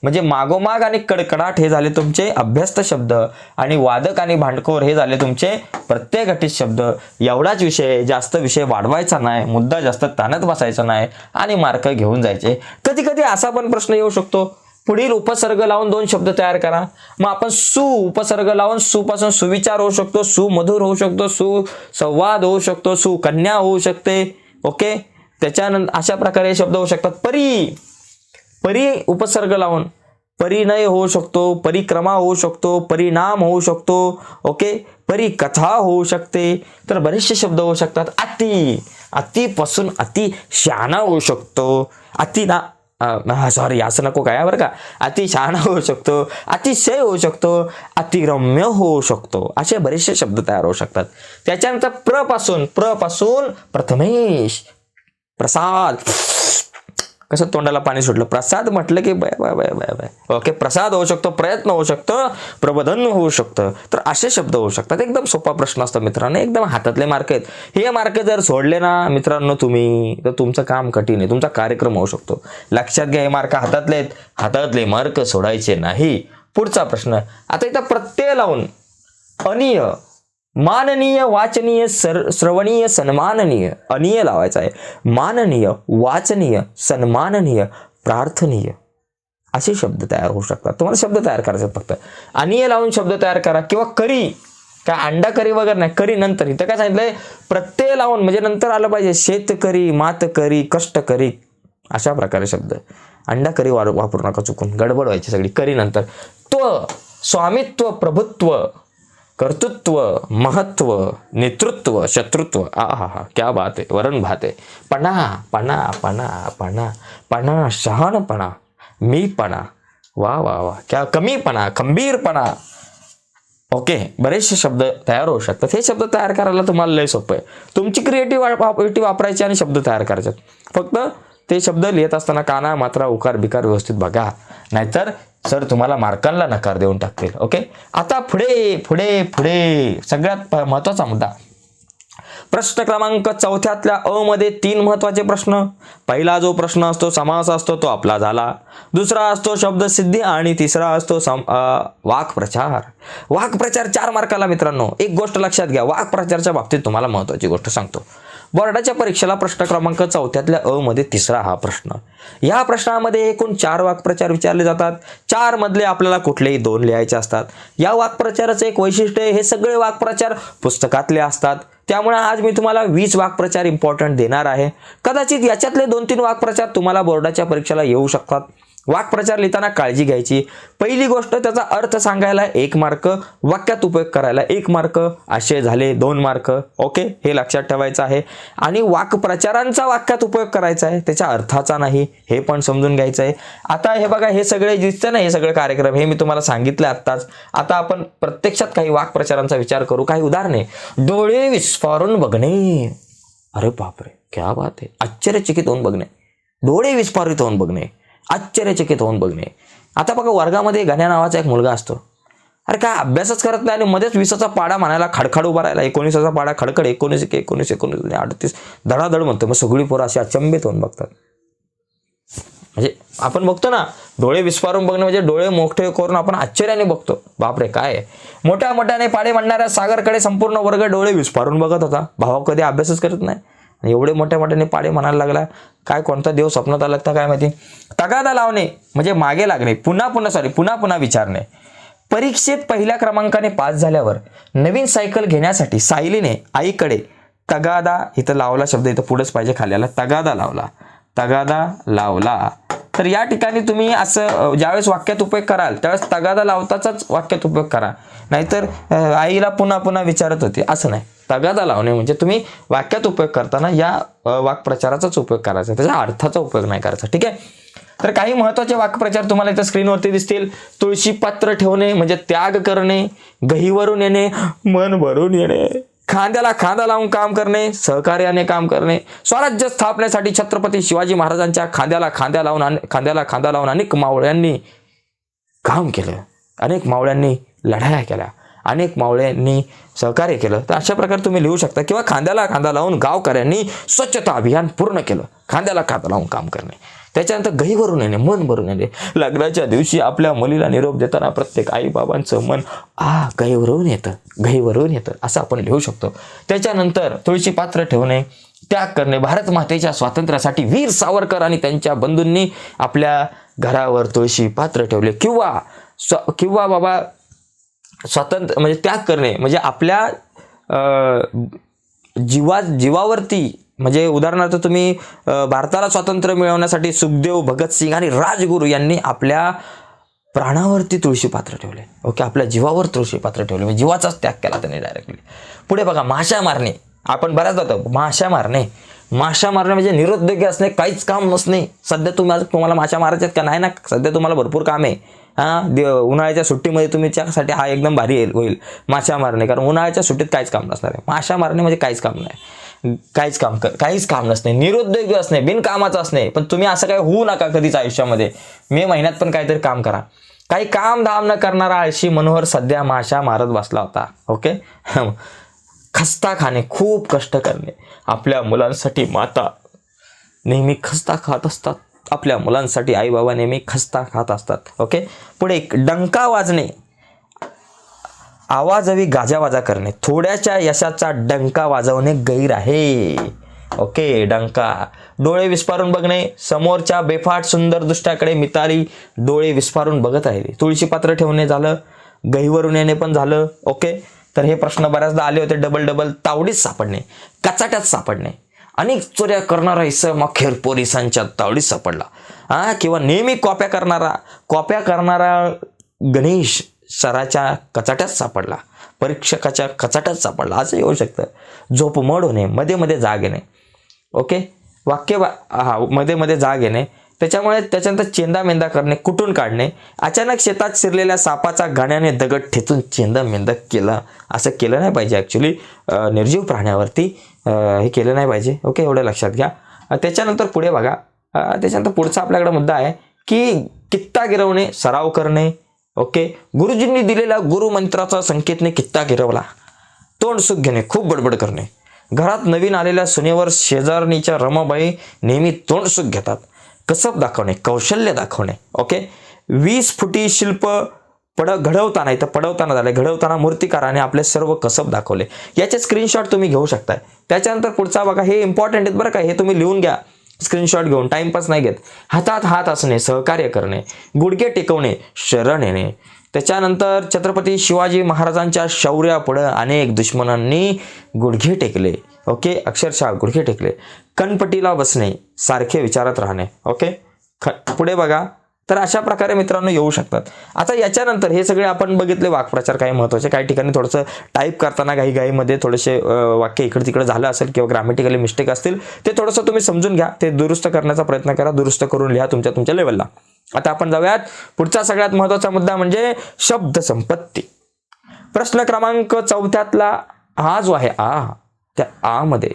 म्हणजे मागोमाग आणि कडकडाट हे झाले तुमचे अभ्यस्त शब्द, आणि वादक आणि भांडखोर हे झाले तुमचे प्रत्यय घटित शब्द. एवढाच विषय, जास्त विषय वाढवायचा नाही, मुद्दा जास्त ताणत बसायचा नाही आणि मार्क घेऊन जायचे. कधी कधी असा पण प्रश्न येऊ शकतो, पुढील उपसर्ग लावून दोन शब्द तयार करा. मग आपण उपसर्ग लावून पासून सुविचार होऊ शकतो, सुमधुर होऊ शकतो, सुसंवाद होऊ शकतो, सुकन्या होऊ शकते. ओके. त्याच्यानंतर अशा प्रकारे शब्द होऊ शकतात. परी उपसर्ग लावून परिणय होऊ शकतो, परिक्रमा होऊ शकतो, परिणाम होऊ शकतो. ओके. परिकथा होऊ शकते. तर बरेचसे शब्द होऊ शकतात. अतिपासून अति शहाणा होऊ शकतो. सॉरी असं नको काय बरं का. अति शहाणा होऊ शकतो, अतिशय होऊ शकतो, अतिरम्य होऊ शकतो. असे बरेचसे शब्द तयार होऊ शकतात. त्याच्यानंतर प्रपासून प्रथमेश, प्रसाद, कसं तोंडाला पाणी सुटलं, प्रसाद म्हटलं की bye bye bye bye bye. Okay. Prasad होऊ शकतो, प्रयत्न होऊ शकतं, प्रबोधन होऊ शकतं. तर असे शब्द होऊ शकतात. एकदम सोपा प्रश्न असतो मित्रांनो, एकदम हातातले मार्क आहेत. हे मार्क जर सोडले ना मित्रांनो तुम्ही, तर तुमचं काम कठीण आहे, तुमचा कार्यक्रम होऊ शकतो. लक्षात घ्या, हे मार्क हातातले आहेत, हातातले मार्क सोडायचे नाही. पुढचा प्रश्न, आता इथं प्रत्यय लावून अनिय, माननीय, वाचनीय, श्रवणीय, सन्माननीय, अनिय लावायचा आहे. माननीय, वाचनीय, सन्माननीय, प्रार्थनीय असे शब्द तयार होऊ शकतात. तुम्हाला शब्द तयार करायचे फक्त. अनिय लावून शब्द तयार करा, किंवा करी, काय अंडा करी वगैरे नाही, करी नंतर. इथं काय सांगितलंय? प्रत्यय लावून म्हणजे नंतर आलं पाहिजे. शेतकरी, मातकरी, कष्टकरी अशा प्रकारे शब्द. अंडा करी वापरू नका चुकून, गडबड व्हायची सगळी. करी नंतर. सत्व, स्वामित्व, प्रभुत्व, कर्तृत्व, महत्व, नेतृत्व, शत्रुत्व, आहा क्या बात आहे, वरण भात आहे. पणा पणा पणा पणा पणा, शहाणपणा, मीपणा, वा वा वा, क्या कमीपणा, खंबीरपणा. ओके, बरेचसे शब्द तयार होऊ शकतात. हे शब्द तयार करायला तुम्हाला लय सोपं आहे. तुमची क्रिएटिव्हिटी वापरायची आणि शब्द तयार करायचे. फक्त ते शब्द लिहित असताना काना, मात्रा, उकार बिकार व्यवस्थित बघा, नाहीतर सर तुम्हाला मार्कांना नकार देऊन टाकतील. ओके, आता पुढे पुढे पुढे सगळ्यात महत्वाचा मुद्दा. प्रश्न क्रमांक 4 अ मध्ये 3 महत्वाचे प्रश्न. पहिला जो प्रश्न असतो समास असतो तो आपला झाला. दुसरा असतो शब्दसिद्धी आणि तिसरा असतो वाक्प्रचार. वाक्प्रचार 4 मार्काला मित्रांनो. एक गोष्ट लक्षात घ्या, वाक्प्रचारच्या बाबतीत तुम्हाला महत्वाची गोष्ट सांगतो. बोर्डाच्या परीक्षेला प्रश्न क्रमांक 4 अ मध्ये तिसरा हा प्रश्न. या प्रश्नामध्ये एकूण 4 वाक्प्रचार विचारले जातात. 4 मधले आपल्याला कुठलेही 2 लिहायचे असतात. या वाक्प्रचाराचं एक वैशिष्ट्य आहे, हे सगळे वाक्प्रचार पुस्तकातले असतात. त्यामुळे आज मी तुम्हाला 20 वाक्प्रचार इम्पॉर्टंट देणार आहे. कदाचित याच्यातले 2-3 वाक्प्रचार तुम्हाला बोर्डाच्या परीक्षेला येऊ शकतात. वाक्प्रचार लिहिताना काळजी घ्यायची. पहिली गोष्ट, त्याचा अर्थ सांगायला 1 मार्क, वाक्यात उपयोग करायला 1 मार्क, असे झाले 2 मार्क. ओके, हे लक्षात ठेवायचं आहे. आणि वाक्प्रचारांचा वाक्यात उपयोग करायचा आहे, त्याच्या अर्थाचा नाही, हे पण समजून घ्यायचं आहे. आता हे बघा, हे सगळे दिसतं ना, हे सगळे कार्यक्रम हे मी तुम्हाला सांगितलं आत्ताच. आता आपण प्रत्यक्षात काही वाक्प्रचारांचा विचार करू. काही उदाहरणे. डोळे विस्फारून बघणे. अरे बापरे, क्या बात आहे. आश्चर्यचकित होऊन बघणे, डोळे विस्फारित होऊन बघणे, आश्चर्यचकित होऊन बघणे. आता बघा, वर्गामध्ये गण्या नावाचा एक मुलगा असतो. अरे काय अभ्यासच करत नाही आणि मध्येच 20चा पाडा म्हणायला खडखड उभा राहिला. 19चा पाडा खडखड, 19, 19, 19, 38 धडाधड म्हणतो. मग सगळी पोरं अशी अचंबित होऊन बघतात. म्हणजे आपण बघतो ना, डोळे विस्फारून बघणे म्हणजे डोळे मोठे करून आपण आश्चर्याने बघतो. बापरे काय आहे. मोठ्या मोठ्याने पाडे म्हणणाऱ्या सागरकडे संपूर्ण वर्ग डोळे विस्फारून बघत होता. भावा कधी अभ्यासच करत नाही, एवढे मोठ्या मोठ्याने पाडे म्हणायला लागला. काय कोणता देव स्वप्नात आला का काय माहिती. तगादा लावणे म्हणजे मागे लागणे, पुन्हा पुन्हा विचारणे. परीक्षेत पहिल्या क्रमांकाने पास झाल्यावर नवीन सायकल घेण्यासाठी सायलीने आईकडे तगादा, इथं लावला शब्द इथं पुढेच पाहिजे खाली आला, तगादा लावला. तर या ठिकाणी तुम्ही असं ज्यावेळेस वाक्यात उपयोग कराल त्यावेळेस तगादा लावताचाच वाक्यात उपयोग करा, नाहीतर आईला पुन्हा विचारत होती असं नाही. तगादा लावणे म्हणजे तुम्ही वाक्यात उपयोग करताना या वाक्प्रचाराचाच उपयोग करायचा, त्याच्या अर्थाचा उपयोग नाही करायचा. ठीक आहे. तर काही महत्त्वाचे वाक्प्रचार तुम्हाला इथं स्क्रीनवरती दिसतील. तुळशी पात्र ठेवणे म्हणजे त्याग करणे, गहीवरून येणे, मन भरून येणे, खांद्याला खांदा लावून काम करणे, सहकार्याने काम करणे, स्वराज्य स्थापनेसाठी छत्रपती शिवाजी महाराजांच्या खांद्याला खांदा लावून अनेक मावळ्यांनी काम केलं, अनेक मावळ्यांनी लढाया केल्या, अनेक मावळ्यांनी सहकार्य केलं. तर अशा प्रकारे तुम्ही लिहू शकता. किंवा खांद्याला खांदा लावून गावकऱ्यांनी स्वच्छता अभियान पूर्ण केलं, खांद्याला खांदा लावून काम करणे. त्याच्यानंतर गहीवरून येणे, मन भरून येणे. लग्नाच्या दिवशी आपल्या मुलीला निरोप देताना प्रत्येक आईबाबांचं मन गहीवरून येतं असं आपण लिहू शकतो. त्याच्यानंतर तुळशी पात्र ठेवणे, त्याग करणे. भारत मातेच्या स्वातंत्र्यासाठी वीर सावरकर आणि त्यांच्या बंधूंनी आपल्या घरावर तुळशी पात्र ठेवले. किंवा बाबा स्वातंत्र्य म्हणजे त्याग करणे म्हणजे आपल्या जीवावरती, म्हणजे उदाहरणार्थ तुम्ही भारताला स्वातंत्र्य मिळवण्यासाठी सुखदेव, भगतसिंग आणि राजगुरू यांनी आपल्या प्राणावरती तुळशी पात्र ठेवले. ओके, आपल्या जीवावर तुळशी पात्र ठेवले म्हणजे जीवाचाच त्याग केला त्यांनी डायरेक्टली. पुढे बघा, माशा मारणे. आपण बऱ्याच जातो माशा मारणे म्हणजे निरुद्योगी असणे, काहीच काम नसणे. सध्या तुम्हाला माशा मारायच्यात का नाही ना, सध्या तुम्हाला भरपूर काम आहे. उन्हाळ्याच्या सुट्टीमध्ये तुम्ही त्यासाठी हा एकदम भारी होईल माशा मारणे, कारण उन्हाळ्याच्या सुट्टीत काहीच काम नसणार आहे. माशा मारणे म्हणजे काहीच काम नाही, काहीच काम नसणे, निरुद्योगी असणे, बिनकामाचं असणे. पण तुम्ही असं काही होऊ नका कधीच आयुष्यामध्ये. मे महिन्यात पण काहीतरी काम करा. काही काम धाम न करणारा आळशी मनोहर सध्या माशा मारत बसला होता. ओके. खस्ता खाणे, खूप कष्ट करणे. आपल्या मुलांसाठी माता नेहमी खस्ता खात असतात, आपल्या मुलांसाठी आई बाबा नेहमी खस्ता खात असतात. ओके. पुढे डंका वाजणे, आवाजवी गाजावाजा करणे. थोड्याच्या यशाचा डंका वाजवणे गैर आहे. ओके, डंका. डोळे विस्फारून बघणे, समोरच्या बेफाट सुंदर दृष्ट्याकडे मिताली डोळे विस्फारून बघत राहिली. तुळशी पात्र ठेवणे झालं, गहीवरून येणे पण झालं. ओके. तर हे प्रश्न बऱ्याचदा आले होते. डबल तावडीत सापडणे, कचाट्यात सापडणे. अनेक चोऱ्या करणारा इसम अखेर पोलिसांच्या तावडीत सापडला. किंवा नेहमी कॉप्या करणारा गणेश सराच्या कचाट्यात सापडला, परीक्षकाच्या कचाट्यात सापडला असं येऊ शकतं. झोपमोड होणे, मध्ये मध्ये जाग येणे. ओके, मध्ये मध्ये जाग येणे. त्याच्यामुळे त्याच्यानंतर चेंदामेंदा करणे, कुटून काढणे, अचानक शेतात शिरलेल्या सापाचा गाण्याने दगड ठेचून चेंदामेंदा केलं, असं केलं नाही पाहिजे. ॲक्च्युली निर्जीव प्राण्यावरती हे केलं नाही पाहिजे. ओके, एवढं लक्षात घ्या. त्याच्यानंतर पुढे बघा, त्याच्यानंतर पुढचा आपल्याकडे मुद्दा आहे की कित्ता गिरवणे, सराव करणे. ओके, गुरुजींनी दिलेल्या गुरुमंत्राचा संकेतने कित्ता गिरवला. तोंड सुख घेणे, खूप बडबड करणे. घरात नवीन आलेल्या सुनेवर शेजारणीच्या रमाबाई नेहमी तोंड सुख घेतात. कसब दाखवणे, कौशल्य दाखवणे. ओके, 20 फुटी शिल्प घडवताना, इथं पडवताना झाले, घडवताना मूर्तिकाराने आपले सर्व कसब दाखवले. याचे स्क्रीनशॉट तुम्ही घेऊ शकताय. त्याच्यानंतर पुढचा बघा, हे इम्पॉर्टंट आहेत बरं का, हे तुम्ही लिहून घ्या स्क्रीनशॉट घेऊन, टाइमपास नाही घेत. हातात हात असणे, सहकार्य करणे, गुडघे टेकवणे, शरण येणे. त्याच्यानंतर छत्रपती शिवाजी महाराजांच्या शौर्यापुढे अनेक दुश्मनांनी गुडघे टेकले. ओके, अक्षरशः गुडघे टेकले. कणपटीला बसणे, सारखे विचारत राहणे. ओके, पुढे बघा. तर अशा प्रकारे मित्रांनो येऊ शकतात. आता याच्यानंतर हे सगळे आपण बघितले वाक्प्रचार काही महत्त्वाचे. काही ठिकाणी थोडंसं टाईप करताना घाईमध्ये थोडेसे वाक्य इकडे तिकडे झालं असेल किंवा ग्रामॅटिकली मिस्टेक असतील, ते थोडंसं तुम्ही समजून घ्या, ते दुरुस्त करण्याचा प्रयत्न करा, दुरुस्त करून लिहा तुमच्या लेवलला. आता आपण जाऊयात पुढचा सगळ्यात महत्त्वाचा मुद्दा म्हणजे शब्द संपत्ती. प्रश्न क्रमांक 4 हा जो आहे त्या मध्ये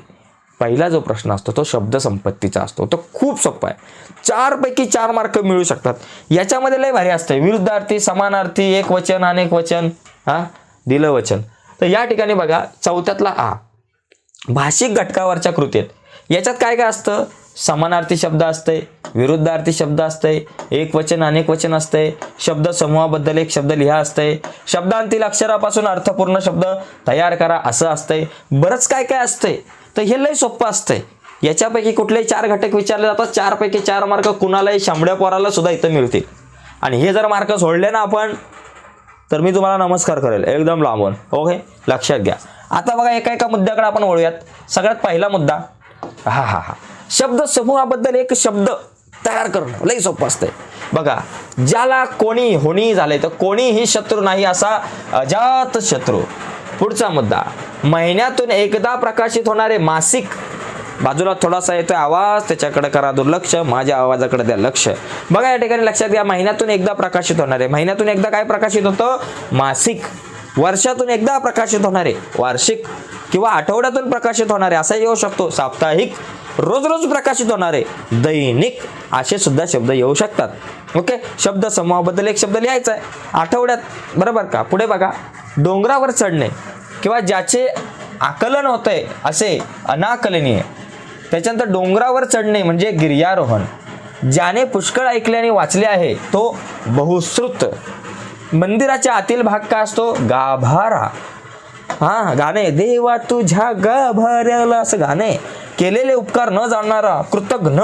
पहिला जो प्रश्न असतो तो शब्द संपत्तीचा असतो. तो खूप सोपा आहे. 4 पैकी 4 मार्क मिळू शकतात. याच्यामध्ये लय भारी असते, विरुद्धार्थी, समानार्थी, एक वचन, अनेक वचन, दिलं वचन. तर या ठिकाणी बघा 4 भाषिक घटकावरच्या कृती आहेत. याच्यात काय काय असतं, समानार्थी शब्द असते, विरुद्धार्थी शब्द असते, एक वचन अनेक वचन असते, शब्द समूहाबद्दल एक शब्द लिहा असते, शब्दांतील अक्षरापासून अर्थपूर्ण शब्द तयार करा असं असते, बरंच काय काय असते. तर हे लय सोपं असतंय. याच्यापैकी कुठलेही 4 घटक विचारले जातात. 4 पैकी 4 मार्क कुणालाही, शांबड्या पोराला सुद्धा इथं मिळतील. आणि हे जर मार्क सोडले ना आपण, तर मी तुम्हाला नमस्कार करेल एकदम लांबून. ओके, लक्षात घ्या. आता बघा एका मुद्द्याकडे आपण वळूयात. सगळ्यात पहिला मुद्दा, शब्द समूहाबद्दल एक शब्द तयार करणं लई सोपं असतंय. बघा, ज्याला कोणी होणी झाले तर कोणीही शत्रू नाही असा अजात शत्रू. पुढचा मुद्दा, महिन्यातून एकदा प्रकाशित होणारे मासिक. बाजूला थोडासा येतोय आवाज, त्याच्याकडे करा दुर्लक्ष, माझ्या आवाजाकडे द्या लक्ष. बघा या ठिकाणी लक्षात घ्या, महिन्यातून एकदा प्रकाशित होणारे, महिन्यातून एकदा काय प्रकाशित होतं, मासिक. वर्षातून एकदा प्रकाशित होणारे, वार्षिक. किंवा आठवड्यातून प्रकाशित होणारे असा येऊ शकतो, साप्ताहिक. रोज रोज प्रकाशित होणारे, दैनिक. असे सुद्धा शब्द येऊ शकतात. ओके, शब्द समूहाबद्दल एक शब्द लिहायचा आहे आठवड्यात, बरोबर का. पुढे बघा, डोंगरावर चढणे किंवा ज्याचे आकलन होतंय असे अनाकलनीय. त्याच्यानंतर डोंगरावर चढणे म्हणजे गिर्यारोहण. ज्याने पुष्कळ ऐकले आणि वाचले आहे तो बहुश्रुत. मंदिराच्या आतील भाग काय असतो, गाभारा. गाणे, देवा तुझ्या गाभाऱ्याला, असं गाणे. केलेले उपकार न जाणणारा कृतज्ञ,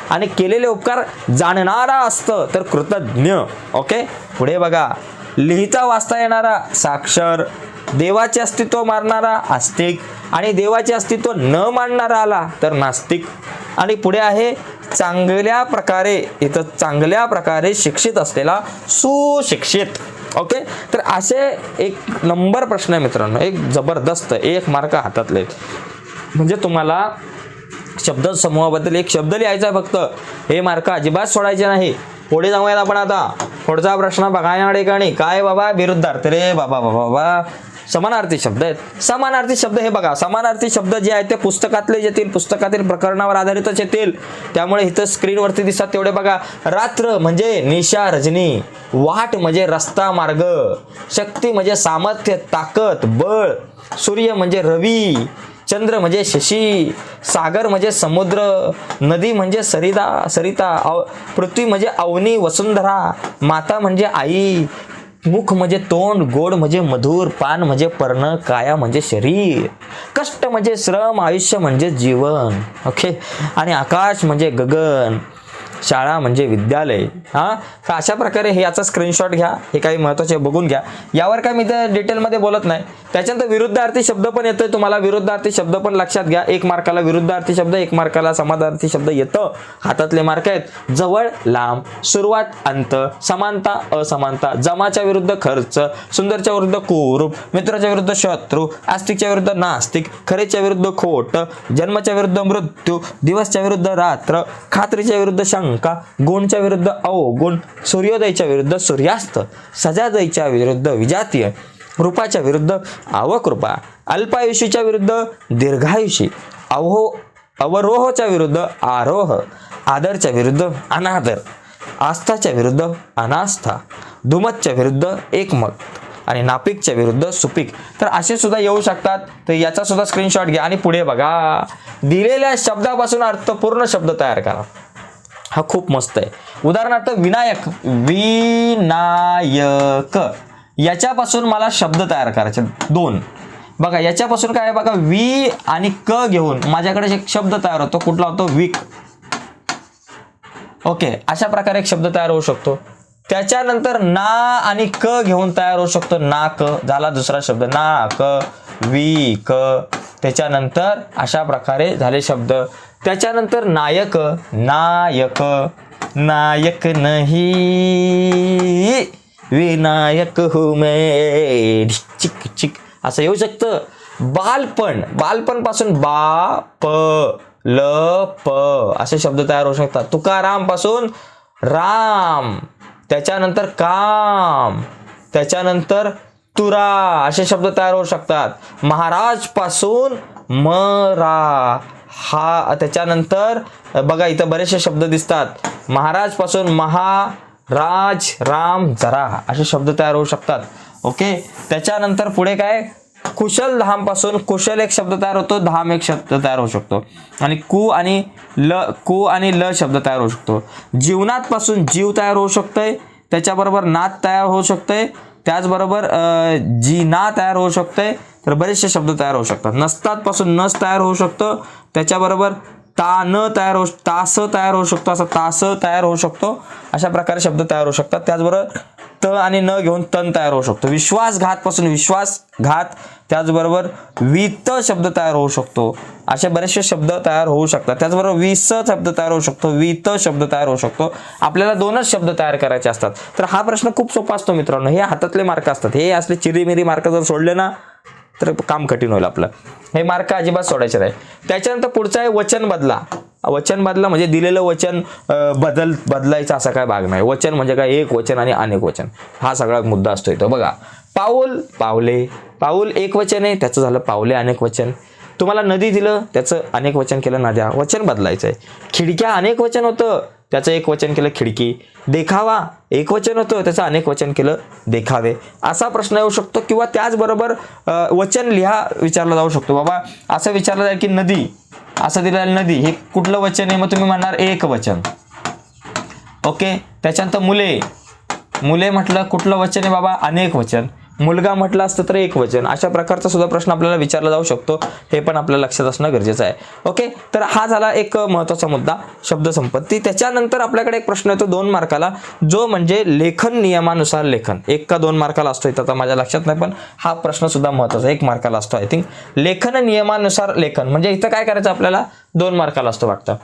आणि केलेले उपकार जाणणारा असतं तर कृतज्ञ. ओके, पुढे बघा, लिहिता वाचता येणारा साक्षर. देवाचे अस्तित्व मानणारा आस्तिक, आणि देवाचे अस्तित्व न मानणारा आला तर नास्तिक. आणि पुढे आहे चांगल्या प्रकारे शिक्षित असलेला सुशिक्षित. ओके, तर असे एक नंबर प्रश्न आहे मित्रांनो, एक जबरदस्त 1 मार्क हातातले. म्हणजे तुम्हाला शब्द समूहाबद्दल एक शब्द लिहायचा आहे फक्त. हे मार्क अजिबात सोडायचे नाही. पुढे जाऊयात आपण. आता पुढचा प्रश्न बघा या ठिकाणी काय बाबा, विरुद्धार्थी. रे बाबा समानार्थी शब्द आहेत. समानार्थी शब्द हे बघा, समानार्थी शब्द जे आहेत ते पुस्तकातले येतील, पुस्तकातील प्रकरणावर आधारितच येतील. त्यामुळे इथं स्क्रीनवरती दिसतात तेवढे बघा. रात्र म्हणजे निशा रजनी, वाट म्हणजे रस्ता मार्ग, शक्ती म्हणजे सामर्थ्य ताकद बळ, सूर्य म्हणजे रवी, चंद्र म्हणजे शशी, सागर म्हणजे समुद्र, नदी म्हणजे सरिता, पृथ्वी म्हणजे अवनी वसुंधरा, माता म्हणजे आई, मुख म्हणजे तोंड, गोड म्हणजे मधुर, पान म्हणजे पर्ण, काया म्हणजे शरीर, कष्ट म्हणजे श्रम, आयुष्य म्हणजे जीवन. ओके, आणि आकाश म्हणजे गगन. शाळा म्हणजे विद्यालय. हां, तर अशा प्रकारे हे याचा स्क्रीनशॉट घ्या. हे काही महत्त्वाचे बघून घ्या. यावर काय मी तर डिटेलमध्ये बोलत नाही. त्याच्यानंतर विरुद्धार्थी शब्द पण येतोय तुम्हाला. विरुद्धार्थी शब्द पण लक्षात घ्या. 1 मार्काला विरुद्धार्थी शब्द, 1 मार्काला समानार्थी शब्द येतं. हातातले मार्क आहेत. जवळ, लांब, सुरुवात, अंत, समानता, असमानता, जमाच्या विरुद्ध खर्च, सुंदरच्या विरुद्ध कुरूप, मित्राच्या विरुद्ध शत्रू, आस्तिकच्या विरुद्ध नास्तिक, खरेच्या विरुद्ध खोट, जन्माच्या विरुद्ध मृत्यू, दिवसच्या विरुद्ध रात्र, खात्रीच्या विरुद्ध शंका, गुणच्या विरुद्ध अवगुण, सूर्योदयाच्या विरुद्ध सूर्यास्त, सजादयच्या विरुद्ध विजातीय, रूपाच्या विरुद्ध अवकृपा, अल्पायुषीच्या विरुद्ध दीर्घायुषी, अवरोहाच्या विरुद्ध आरोह, आदरच्या विरुद्ध अनादर, आस्थाच्या विरुद्ध अनास्था, दुमतच्या विरुद्ध एकमत आणि नापिकच्या विरुद्ध सुपीक. तर असे सुद्धा येऊ शकतात. तर याचा सुद्धा स्क्रीनशॉट घ्या आणि पुढे बघा. दिलेल्या शब्दापासून अर्थपूर्ण शब्द तयार करा. हा खूप मस्त आहे. उदाहरणार्थ विनायक, विनायक याच्यापासून मला शब्द तयार करायचे 2. बघा याच्यापासून काय आहे बघा, वी आणि क घेऊन माझ्याकडे एक शब्द तयार होतो. कुठला होतो? विक. ओके, अशा प्रकारे एक शब्द तयार होऊ शकतो. त्याच्यानंतर ना आणि क घेऊन तयार होऊ शकतो. नाक झाला दुसरा शब्द. नाक, विक. त्याच्यानंतर अशा प्रकारे झाले शब्द. त्याच्यानंतर नायक, नायक, नायक नहीं विनायक हूँ मैं, चिक चिक असं येऊ शकतं. बालपण, बालपण पासून बा, प, ल, प असे शब्द तयार होऊ शकतात. तुकाराम पासून राम, त्याच्यानंतर काम, त्याच्यानंतर तुरा असे शब्द तयार होऊ शकतात. महाराज पासून मरा, हा, त्याच्यानंतर बघा इथं बरेचसे शब्द दिसतात. महाराज पासून महाराज, राम, जरा असे शब्द तयार होऊ शकतात. ओके, त्याच्यानंतर पुढे काय, कुशल धाम पासून कुशल एक शब्द तयार होतो. धाम एक शब्द तयार होऊ शकतो. आणि कु आणि ल शब्द तयार होऊ शकतो. जीवनात पासून जीव तयार होऊ शकतोय. त्याच्याबरोबर नात तयार होऊ शकतोय. त्याचबरोबर जीना तयार होऊ शकतोय. तर बरेचसे शब्द तयार होऊ शकतात. नसतात पासून नस तयार होऊ शकतं. त्याच्याबरोबर तास तयार होऊ शकतो. असं तास तयार होऊ शकतो. अशा प्रकारे शब्द तयार होऊ शकतात. त्याचबरोबर त आणि न घेऊन तन तयार होऊ शकतो. विश्वासघात पासून विश्वासघात, त्याचबरोबर वित शब्द तयार होऊ शकतो. असे बरेचसे शब्द तयार होऊ शकतात. त्याचबरोबर विस शब्द तयार होऊ शकतो. वित शब्द तयार होऊ शकतो. आपल्याला 2च शब्द तयार करायचे असतात. तर हा प्रश्न खूप सोपा असतो मित्रांनो. हे हातातले मार्क असतात. हे असले चिरीमिरी मार्क जर सोडले ना तर काम कठीण होईल आपलं. हे मार्क अजिबात सोडायचे नाही. त्याच्यानंतर पुढचा आहे वचन बदला. वचन बदला म्हणजे दिलेलं वचन बदलायचं असा काय भाग नाही. वचन म्हणजे काय, एक वचन आणि अनेक वचन, हा सगळा मुद्दा असतो इथं. बघा, पाऊल, पावले, पाऊल एक वचन आहे, त्याचं झालं पावले अनेक वचन. तुम्हाला नदी दिलं, त्याचं अनेक वचन केलं नद्या, वचन बदलायचं आहे. खिडक्या अनेक वचन होतं, त्याचं एक वचन केलं खिडकी. देखावा एक वचन होतं, त्याचं अनेक वचन केलं देखावे. असा प्रश्न येऊ शकतो. किंवा त्याचबरोबर वचन लिहा विचारला जाऊ शकतो. बाबा असं विचारलं जाईल की नदी, असं दिलेलं नदी हे कुठलं वचन आहे, मग तुम्ही म्हणणार एक वचन. ओके, त्याच्यानंतर मुले, मुले म्हटलं कुठलं वचन आहे बाबा, अनेक वचन. मुलगा म्हटलं असतं तर एक वचन. अशा प्रकारचा सुद्धा प्रश्न आपल्याला विचारला जाऊ शकतो. हे पण आपल्याला लक्षात असणं गरजेचं आहे. ओके, तर हा झाला एक महत्त्वाचा मुद्दा, शब्द संपत्ती. त्याच्यानंतर आपल्याकडे एक प्रश्न येतो 2 मार्काला, जो म्हणजे लेखन नियमानुसार लेखन. 1 का 2 मार्काला असतो इथं, आता माझ्या लक्षात नाही, पण हा प्रश्न सुद्धा महत्त्वाचा 1 मार्काला असतो. आय थिंक लेखन नियमानुसार लेखन म्हणजे इथं काय करायचं आपल्याला, 2 मार्काला असतो वाटतं.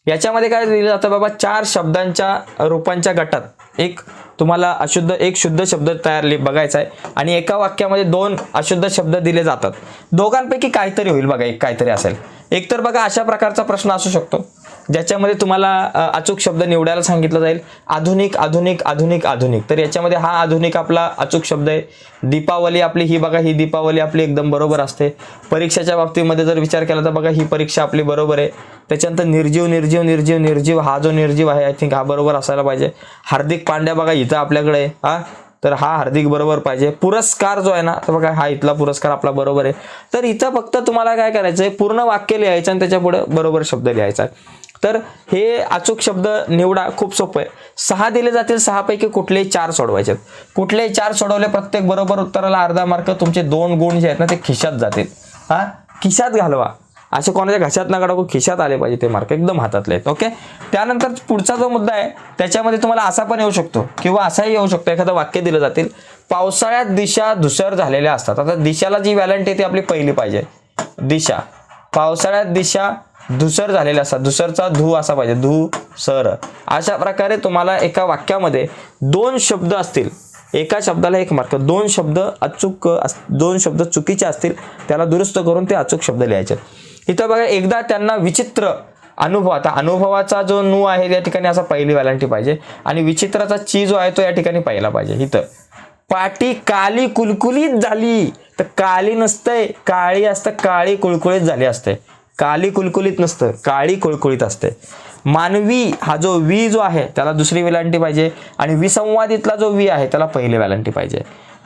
याच्यामध्ये काय दिलं जातं बाबा, 4 शब्दांच्या रूपांच्या गटात एक तुम्हाला अशुद्ध, एक शुद्ध शब्द तयार बघायचा आहे. आणि एका वाक्यामध्ये 2 अशुद्ध शब्द दिले जातात. दोघांपैकी काहीतरी होईल बघा, एक काहीतरी असेल. एकतर बघा अशा प्रकारचा प्रश्न असू शकतो ज्याच्यामध्ये तुम्हाला अचूक शब्द निवडायला सांगितलं जाईल. आधुनिक, आधुनिक, आधुनिक, आधुनिक. तर याच्यामध्ये हा आधुनिक आपला अचूक शब्द आहे. दीपावली आपली, ही बघा ही दीपावली आपली एकदम बरोबर असते. परीक्षेच्या बाबतीमध्ये जर विचार केला तर बघा ही परीक्षा आपली बरोबर आहे. त्याच्यानंतर निर्जीव, निर्जीव, निर्जीव, निर्जीव, हा जो निर्जीव आहे आय थिंक हा बरोबर असायला पाहिजे. हार्दिक पांड्या बघा इथं आपल्याकडे आहे, हा, तर हा हार्दिक बरोबर पाहिजे. पुरस्कार जो आहे ना, तर बघा हा इथला पुरस्कार आपला बरोबर आहे. तर इथं फक्त तुम्हाला काय करायचं आहे, पूर्ण वाक्य लिहायचं आणि त्याच्या पुढे बरोबर शब्द लिहायचा आहे. तर हे अचूक शब्द निवडा, खूप सोपं आहे. 6 दिले जातील, 6 पैकी कुठलेही 4 सोडवायचे. कुठलेही 4 सोडवले, प्रत्येक बरोबर उत्तराला अर्धा मार्क. तुमचे 2 गुण जे आहेत ना ते खिशात जातील. हा, खिशात घालवा. असे कोणाच्या घशात नका टाकू, खिशात आले पाहिजे ते मार्क, एकदम हातातले आहेत. ओके. त्यानंतर पुढचा जो मुद्दा आहे त्याच्यामध्ये तुम्हाला असा पण येऊ शकतो किंवा असाही येऊ शकतो, एखादं वाक्य दिलं जातील, पावसाळ्यात दिशा धुसर झालेल्या असतात. आता दिशाला जी व्हॅलंट आहे ती आपली पहिली पाहिजे, दिशा. पावसाळ्यात दिशा धुसर झालेल्या असतात, धुसरचा धू असा पाहिजे, धुसर. अशा प्रकारे तुम्हाला एका वाक्यामध्ये 2 शब्द असतील, एका शब्दाला 1 मार्क, 2 शब्द अचूक 2 शब्द चुकीचे असतील त्याला दुरुस्त करून ते अचूक शब्द लिहायचे. इथं बघा, एकदा त्यांना विचित्र अनुभव, आता अनुभवाचा जो नू आहे या ठिकाणी असा पहिली व्हॅलंटी पाहिजे आणि विचित्राचा ची जो आहे तो या ठिकाणी पहिला पाहिजे. इथं पाटी काली कुलकुलीत झाली, तर काली नसतंय, काळी असतं, काळी कुळकुळीत झाली असते. काली कुलकुलीत नसतं, काळी कुळकुळीत असते. मानवी हा जो वी जो आहे त्याला दुसरी वेलांटी पाहिजे आणि विसंवादितला जो वी आहे त्याला पहिली वेलांटी पाहिजे.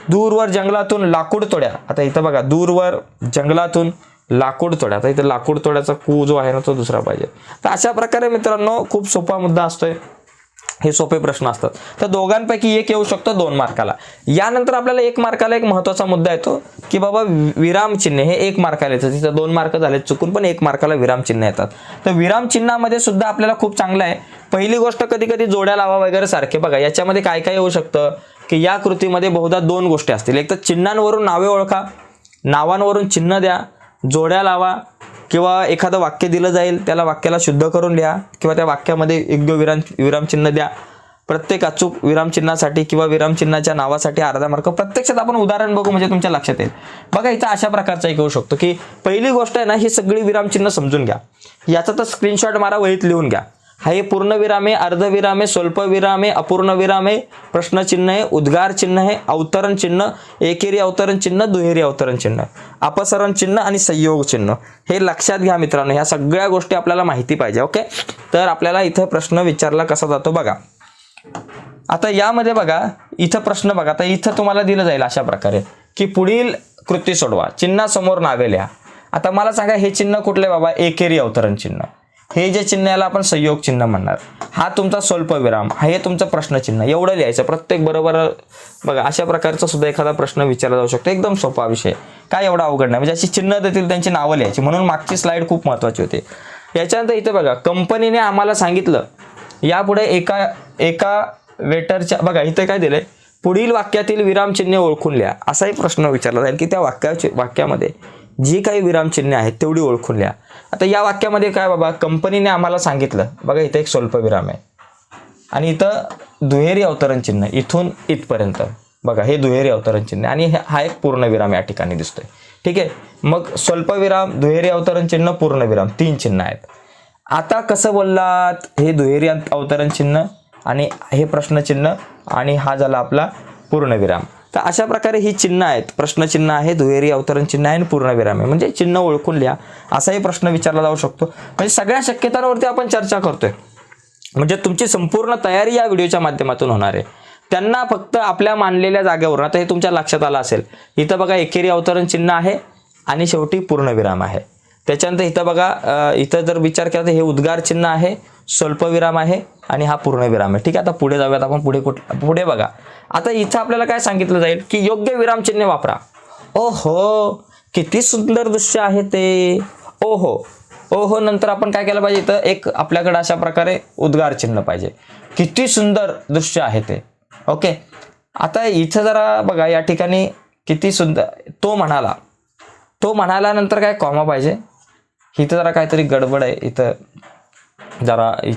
दूरवर जंगलातून लाकूड तोड्या, आता इथं बघा, दूरवर जंगलातून लाकूड तोड्या, आता इथं लाकूड तोड्याचा कू जो आहे ना तो दुसरा पाहिजे. तर अशा प्रकारे मित्रांनो खूप सोपा मुद्दा असतोय, हे सोपे प्रश्न असतात. तर दोघांपैकी एक येऊ शकतो 2 मार्काला. यानंतर आपल्याला 1 मार्काला एक महत्त्वाचा मुद्दा येतो की बाबा विरामचिन्ह हे 1 मार्काला येतं. तिथं 2 मार्क झाले चुकून, पण 1 मार्काला विरामचिन्ह येतात. तर विरामचिन्हामध्ये सुद्धा आपल्याला खूप चांगलं आहे. पहिली गोष्ट, कधी कधी जोड्या लावा वगैरे सारखे. बघा याच्यामध्ये काय काय येऊ शकतं की या कृतीमध्ये बहुधा 2 गोष्टी असतील. एक तर चिन्हांवरून नावे ओळखा, नावांवरून चिन्ह द्या, जोड्या लावा, किंवा एखादं वाक्य दिलं जाईल त्याला वाक्याला शुद्ध करून लिहा किंवा त्या वाक्यामध्ये योग्य विरामचिन्ह द्या. प्रत्येक अचूक विरामचिन्हासाठी किंवा विरामचिन्हाच्या नावासाठी अर्धा मार्क. प्रत्यक्षात आपण उदाहरण बघू म्हणजे तुमच्या लक्षात येईल. बघा इथं अशा प्रकारचा एक येऊ शकतो की पहिली गोष्ट आहे ना, ही सगळी विरामचिन्ह समजून घ्या. याचा तर स्क्रीनशॉट मारा, वहीत लिहून घ्या. हे पूर्णविराम आहे, अर्धविराम आहे, स्वल्पविराम आहे, अपूर्ण विराम आहे, प्रश्नचिन्ह आहे, उद्गार चिन्ह आहे, अवतरण चिन्ह, एकेरी अवतरण चिन्ह, दुहेरी अवतरण चिन्ह, अपसरण चिन्ह आणि संयोग चिन्ह. हे लक्षात घ्या मित्रांनो, ह्या सगळ्या गोष्टी आपल्याला माहिती पाहिजे. ओके. तर आपल्याला इथं प्रश्न विचारला कसा जातो बघा. आता यामध्ये बघा, इथं प्रश्न बघा, आता इथं तुम्हाला दिलं जाईल अशा प्रकारे की पुढील कृती सोडवा, चिन्हासमोर नावे लिहा. आता मला सांगा हे चिन्ह कुठले बाबा? एकेरी अवतरण चिन्ह. हे जे चिन्ह याला आपण संयोग चिन्ह म्हणणार. हा तुमचा स्वल्पविराम, हे तुमचं प्रश्नचिन्ह. एवढं लिहायचं प्रत्येक बरोबर. बघा अशा प्रकारचा सुद्धा एखादा प्रश्न विचारला जाऊ शकतो. एकदम सोपा विषय, काय एवढा अवघड नाही. म्हणजे अशी चिन्ह देतील त्यांची नावं लिहायची, म्हणून मागची स्लाइड खूप महत्त्वाची होती. याच्यानंतर इथे बघा, कंपनीने आम्हाला सांगितलं, यापुढे एका वेटरच्या, बघा इथे काय दिलंय, पुढील वाक्यातील विरामचिन्हे ओळखून लिहा. असाही प्रश्न विचारला जाईल की त्या वाक्यामध्ये जी काही विरामचिन्हे आहेत तेवढी ओळखून लिहा. आता या वाक्यामध्ये काय बाबा, कंपनीने आम्हाला सांगितलं, बघा इथे एक स्वल्पविराम आहे आणि इथं दुहेरी अवतरण चिन्ह, इथून इथपर्यंत बघा हे दुहेरी अवतरण चिन्ह आणि हा एक पूर्णविराम या ठिकाणी दिसतोय. ठीक आहे. मग स्वल्पविराम, दुहेरी अवतरण चिन्ह, पूर्णविराम, 3 चिन्ह आहेत. आता कसं बोललात, हे दुहेरी अवतरण चिन्ह आणि हे प्रश्नचिन्ह आणि हा झाला आपला पूर्णविराम. तर अशा प्रकारे ही चिन्ह आहेत, प्रश्नचिन्ह आहे, दुहेरी अवतरण चिन्ह आहे आणि पूर्णविराम आहे. म्हणजे चिन्ह ओळखून लिहा, असाही प्रश्न विचारला जाऊ शकतो. म्हणजे सगळ्या शक्यतांवरती आपण चर्चा करतोय. म्हणजे तुमची संपूर्ण तयारी या व्हिडिओच्या माध्यमातून होणार आहे. त्यांना फक्त आपल्या मानलेल्या जागेवर, आता हे तुमच्या लक्षात आलं असेल, इथं बघा एकेरी अवतरण चिन्ह आहे आणि शेवटी पूर्णविराम आहे. त्याच्यानंतर इथं बघा, इथं जर विचार केला तर हे उद्गार चिन्ह आहे, स्वल्पविराम आहे आणि हा पूर्णविराम आहे. ठीक आहे. आता पुढे जाऊयात आपण. पुढे बघा, आता इथं आपल्याला काय सांगितलं जाईल की योग्य विरामचिन्ह वापरा. ओहो किती सुंदर दृश्य आहे ते. ओहो, ओहो नंतर आपण काय केलं पाहिजे, इथं एक आपल्याकडे अशा प्रकारे उद्गार चिन्ह पाहिजे. किती सुंदर दृश्य आहे ते. ओके. आता इथं जरा बघा, या ठिकाणी किती सुंदर, तो म्हणाला नंतर काय कॉमा पाहिजे. इथं जरा काहीतरी गडबड आहे, इथं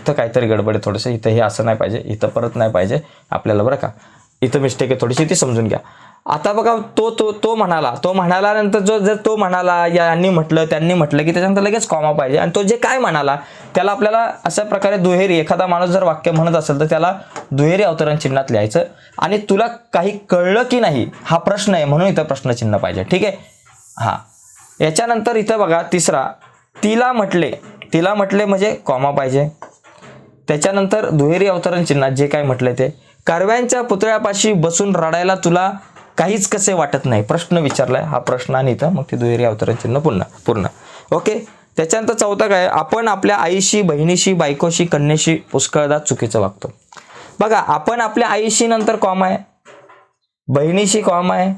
काहीतरी गडबड आहे थोडंसं. इथं हे असं नाही पाहिजे, इथं परत नाही पाहिजे आपल्याला, बरं का. इथं मिस्टेक आहे थोडीशी, ती समजून घ्या. आता बघा, तो म्हणाला नंतर जर तो म्हणाला, यांनी म्हटलं, त्यांनी म्हटलं की त्याच्यानंतर लगेच कॉमा पाहिजे. आणि तो जे काय म्हणाला त्याला आपल्याला अशा प्रकारे दुहेरी, एखादा माणूस जर वाक्य म्हणत असेल तर त्याला दुहेरी अवतरण चिन्हात लिहायचं. आणि तुला काही कळलं की नाही हा प्रश्न आहे, म्हणून इथं प्रश्नचिन्ह पाहिजे. ठीक आहे. हा, याच्यानंतर इथं बघा तिसरा, तिला म्हटले म्हणजे कॉमा पाहिजे. त्याच्यानंतर दुहेरी अवतरण चिन्हात जे काय म्हटलंय ते, कर्व्यांच्या पुतळ्यापाशी बसून रडायला तुला काहीच कसे वाटत नाही, प्रश्न विचारलाय, हा प्रश्न आणि इथं मग ते दुहेरी अवतरण चिन्ह पूर्ण. ओके. त्याच्यानंतर चौथा काय, आपण आपल्या आईशी, बहिणीशी, बायकोशी, कन्येशी पुष्कळदा चुकीचं वागतो. बघा, आपण आपल्या आईशी नंतर कॉमा आहे, बहिणीशी कॉमा आहे,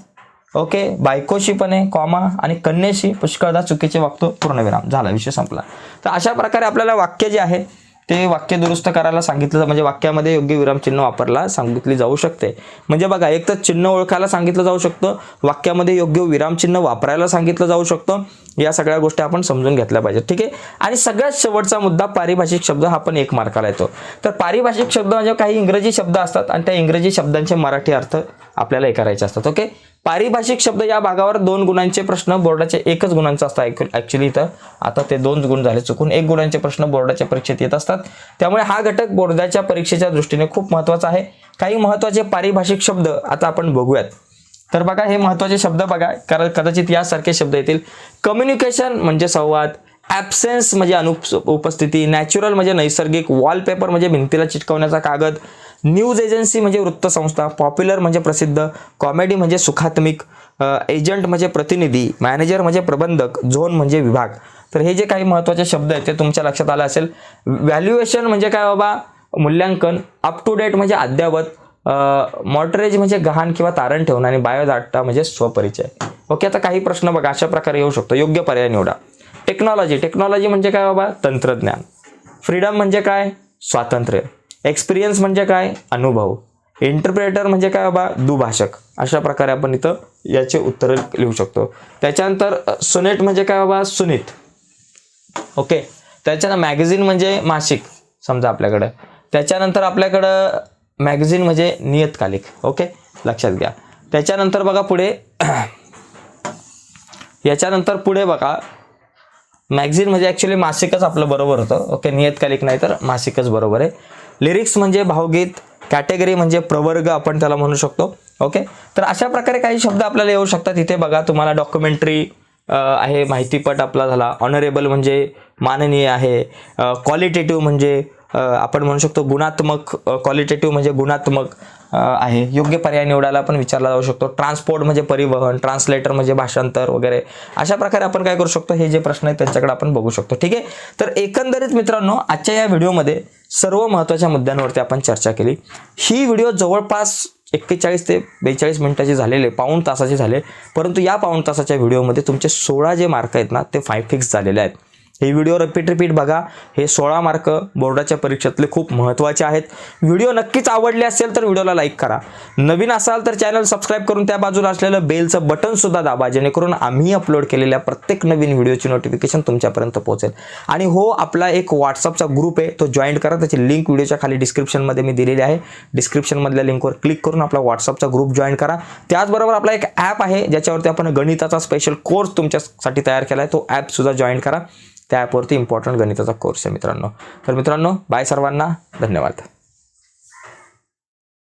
ओके, बायकोशी पण आहे कॉमा आणि कन्येशी पुष्कळदा चुकीचे वागतो पूर्णविराम, झाला विषय संपला. तर अशा प्रकारे आपल्याला वाक्य जे आहे ते वाक्य दुरुस्त करायला सांगितलं, म्हणजे वाक्यामध्ये योग्य विरामचिन्ह वापरला सांगितली जाऊ शकते. म्हणजे बघा, एक तर चिन्ह ओळखायला सांगितलं जाऊ शकतं, वाक्यामध्ये योग्य विरामचिन्ह वापरायला सांगितलं जाऊ शकतं. या सगळ्या गोष्टी आपण समजून घेतल्या पाहिजेत. ठीक आहे. आणि सगळ्यात शेवटचा मुद्दा पारिभाषिक शब्द, हा पण 1 मार्काला येतो. तर पारिभाषिक शब्द म्हणजे काही इंग्रजी शब्द असतात आणि त्या इंग्रजी शब्दांचे मराठी अर्थ आपल्याला हे करायचे असतात. ओके, पारिभाषिक शब्द या भागावर 2 गुणांचे प्रश्न बोर्डाचे 1च गुणांचा असतात. ऍक्च्युली इथं आता ते 2 गुण झाले चुकून, 1 गुणांचे प्रश्न बोर्डाच्या परीक्षेत येत असतात. त्यामुळे हा घटक बोर्डाच्या परीक्षेच्या दृष्टीने खूप महत्त्वाचा आहे. काही महत्त्वाचे पारिभाषिक शब्द आता आपण बघूयात. तर बघा, हे महत्त्वाचे शब्द बघा, कारण कदाचित यासारखे शब्द येतील. कम्युनिकेशन म्हणजे संवाद, ॲब्सेन्स म्हणजे अनुपस्थिती, नॅचरल म्हणजे नैसर्गिक, वॉलपेपर म्हणजे भिंतीला चिटकवण्याचा कागद, न्यूज एजन्सी म्हणजे वृत्तसंस्था, पॉप्युलर म्हणजे प्रसिद्ध, कॉमेडी म्हणजे सुखात्मिक, एजंट म्हणजे प्रतिनिधी, मॅनेजर म्हणजे प्रबंधक, झोन म्हणजे विभाग. तर हे जे काही महत्त्वाचे शब्द आहेत ते तुमच्या लक्षात आलं असेल. व्हॅल्युएशन म्हणजे काय बाबा, मूल्यांकन, अप टू डेट म्हणजे अद्ययावत, मॉडरेज म्हणजे गहाण किंवा तारण ठेवणं, आणि बायोडाटा म्हणजे स्वपरिचय. ओके, आता काही प्रश्न बघा अशा प्रकारे येऊ शकतो. योग्य पर्याय निवडा. टेक्नॉलॉजी म्हणजे काय बाबा, तंत्रज्ञान. फ्रीडम म्हणजे काय, स्वातंत्र्य. एक्सपिरियन्स म्हणजे काय, अनुभव. इंटरप्रेटर म्हणजे काय बाबा, दुभाषक. अशा प्रकारे आपण इथं याचे उत्तर लिहू शकतो. त्याच्यानंतर सोनेट म्हणजे काय बाबा, सुनीत. ओके, त्याच्यानंतर मॅगझिन म्हणजे मासिक समजा आपल्याकडे. त्याच्यानंतर आपल्याकडं मॅगझिन म्हणजे नियतकालिक. ओके, लक्षात घ्या. त्याच्यानंतर बघा पुढे, याच्यानंतर पुढे बघा, मॅगझिन म्हणजे ॲक्च्युली मासिकच आपलं बरोबर होतं. ओके, नियतकालिक नाही तर मासिकच बरोबर आहे. लिरिक्स म्हणजे भावगीत, कॅटेगरी म्हणजे प्रवर्ग आपण त्याला म्हणू शकतो. ओके, तर अशा प्रकारे काही शब्द आपल्याला येऊ शकतात. इथे बघा तुम्हाला डॉक्युमेंटरी आहे, माहितीपट आपला झाला. ऑनरेबल म्हणजे माननीय आहे. क्वालिटेटिव्ह म्हणजे आपण म्हणू शकतो गुणात्मक, क्वालिटेटिव्ह म्हणजे गुणात्मक आहे. योग्य पर्याय निवडायला आपण विचारला जाऊ शकतो. ट्रान्सपोर्ट म्हणजे परिवहन, ट्रान्सलेटर म्हणजे भाषांतर वगैरे. अशा प्रकारे आपण काय करू शकतो, हे जे प्रश्न आहेत त्यांच्याकडे आपण बघू शकतो. ठीक आहे. तर एकंदरीत मित्रांनो, आजच्या या व्हिडिओमध्ये सर्व महत्त्वाच्या मुद्द्यांवरती आपण चर्चा केली. ही व्हिडिओ जवळपास 41 ते 42 मिनिटाचे झालेले, पाऊण तासाचे झाले. परंतु या पाऊण तासाच्या व्हिडिओमध्ये तुमचे 16 जे मार्क आहेत ना, ते 5 फिक्स झालेले आहेत. हे व्हिडिओ रिपीट बघा. हे 16 मार्क बोर्डाच्या परीक्षेतले खूप महत्त्वाचे आहेत. व्हिडिओ नक्कीच आवडले असेल तर व्हिडिओला लाईक करा. नवीन असाल तर चॅनल सबस्क्राईब करून त्या बाजूला असलेलं बेलचं बटन सुद्धा दाबा, जेणेकरून आम्ही अपलोड केलेल्या प्रत्येक नवीन व्हिडिओची नोटिफिकेशन तुमच्यापर्यंत पोहोचेल. आणि हो, आपला एक व्हॉट्सअपचा ग्रुप आहे, तो जॉईन करा. त्याची लिंक व्हिडिओच्या खाली डिस्क्रिप्शनमध्ये मी दिलेली आहे. डिस्क्रिप्शनमधल्या लिंकवर क्लिक करून आपला व्हॉट्सअपचा ग्रुप जॉईन करा. त्याचबरोबर आपला एक ॲप आहे ज्याच्यावरती आपण गणिताचा स्पेशल कोर्स तुमच्यासाठी तयार केला आहे. तो ॲप सुद्धा जॉईन करा. त्या ॲपवरती इम्पॉर्टंट गणिताचा कोर्स आहे मित्रांनो. तर मित्रांनो, बाय सर्वांना, धन्यवाद.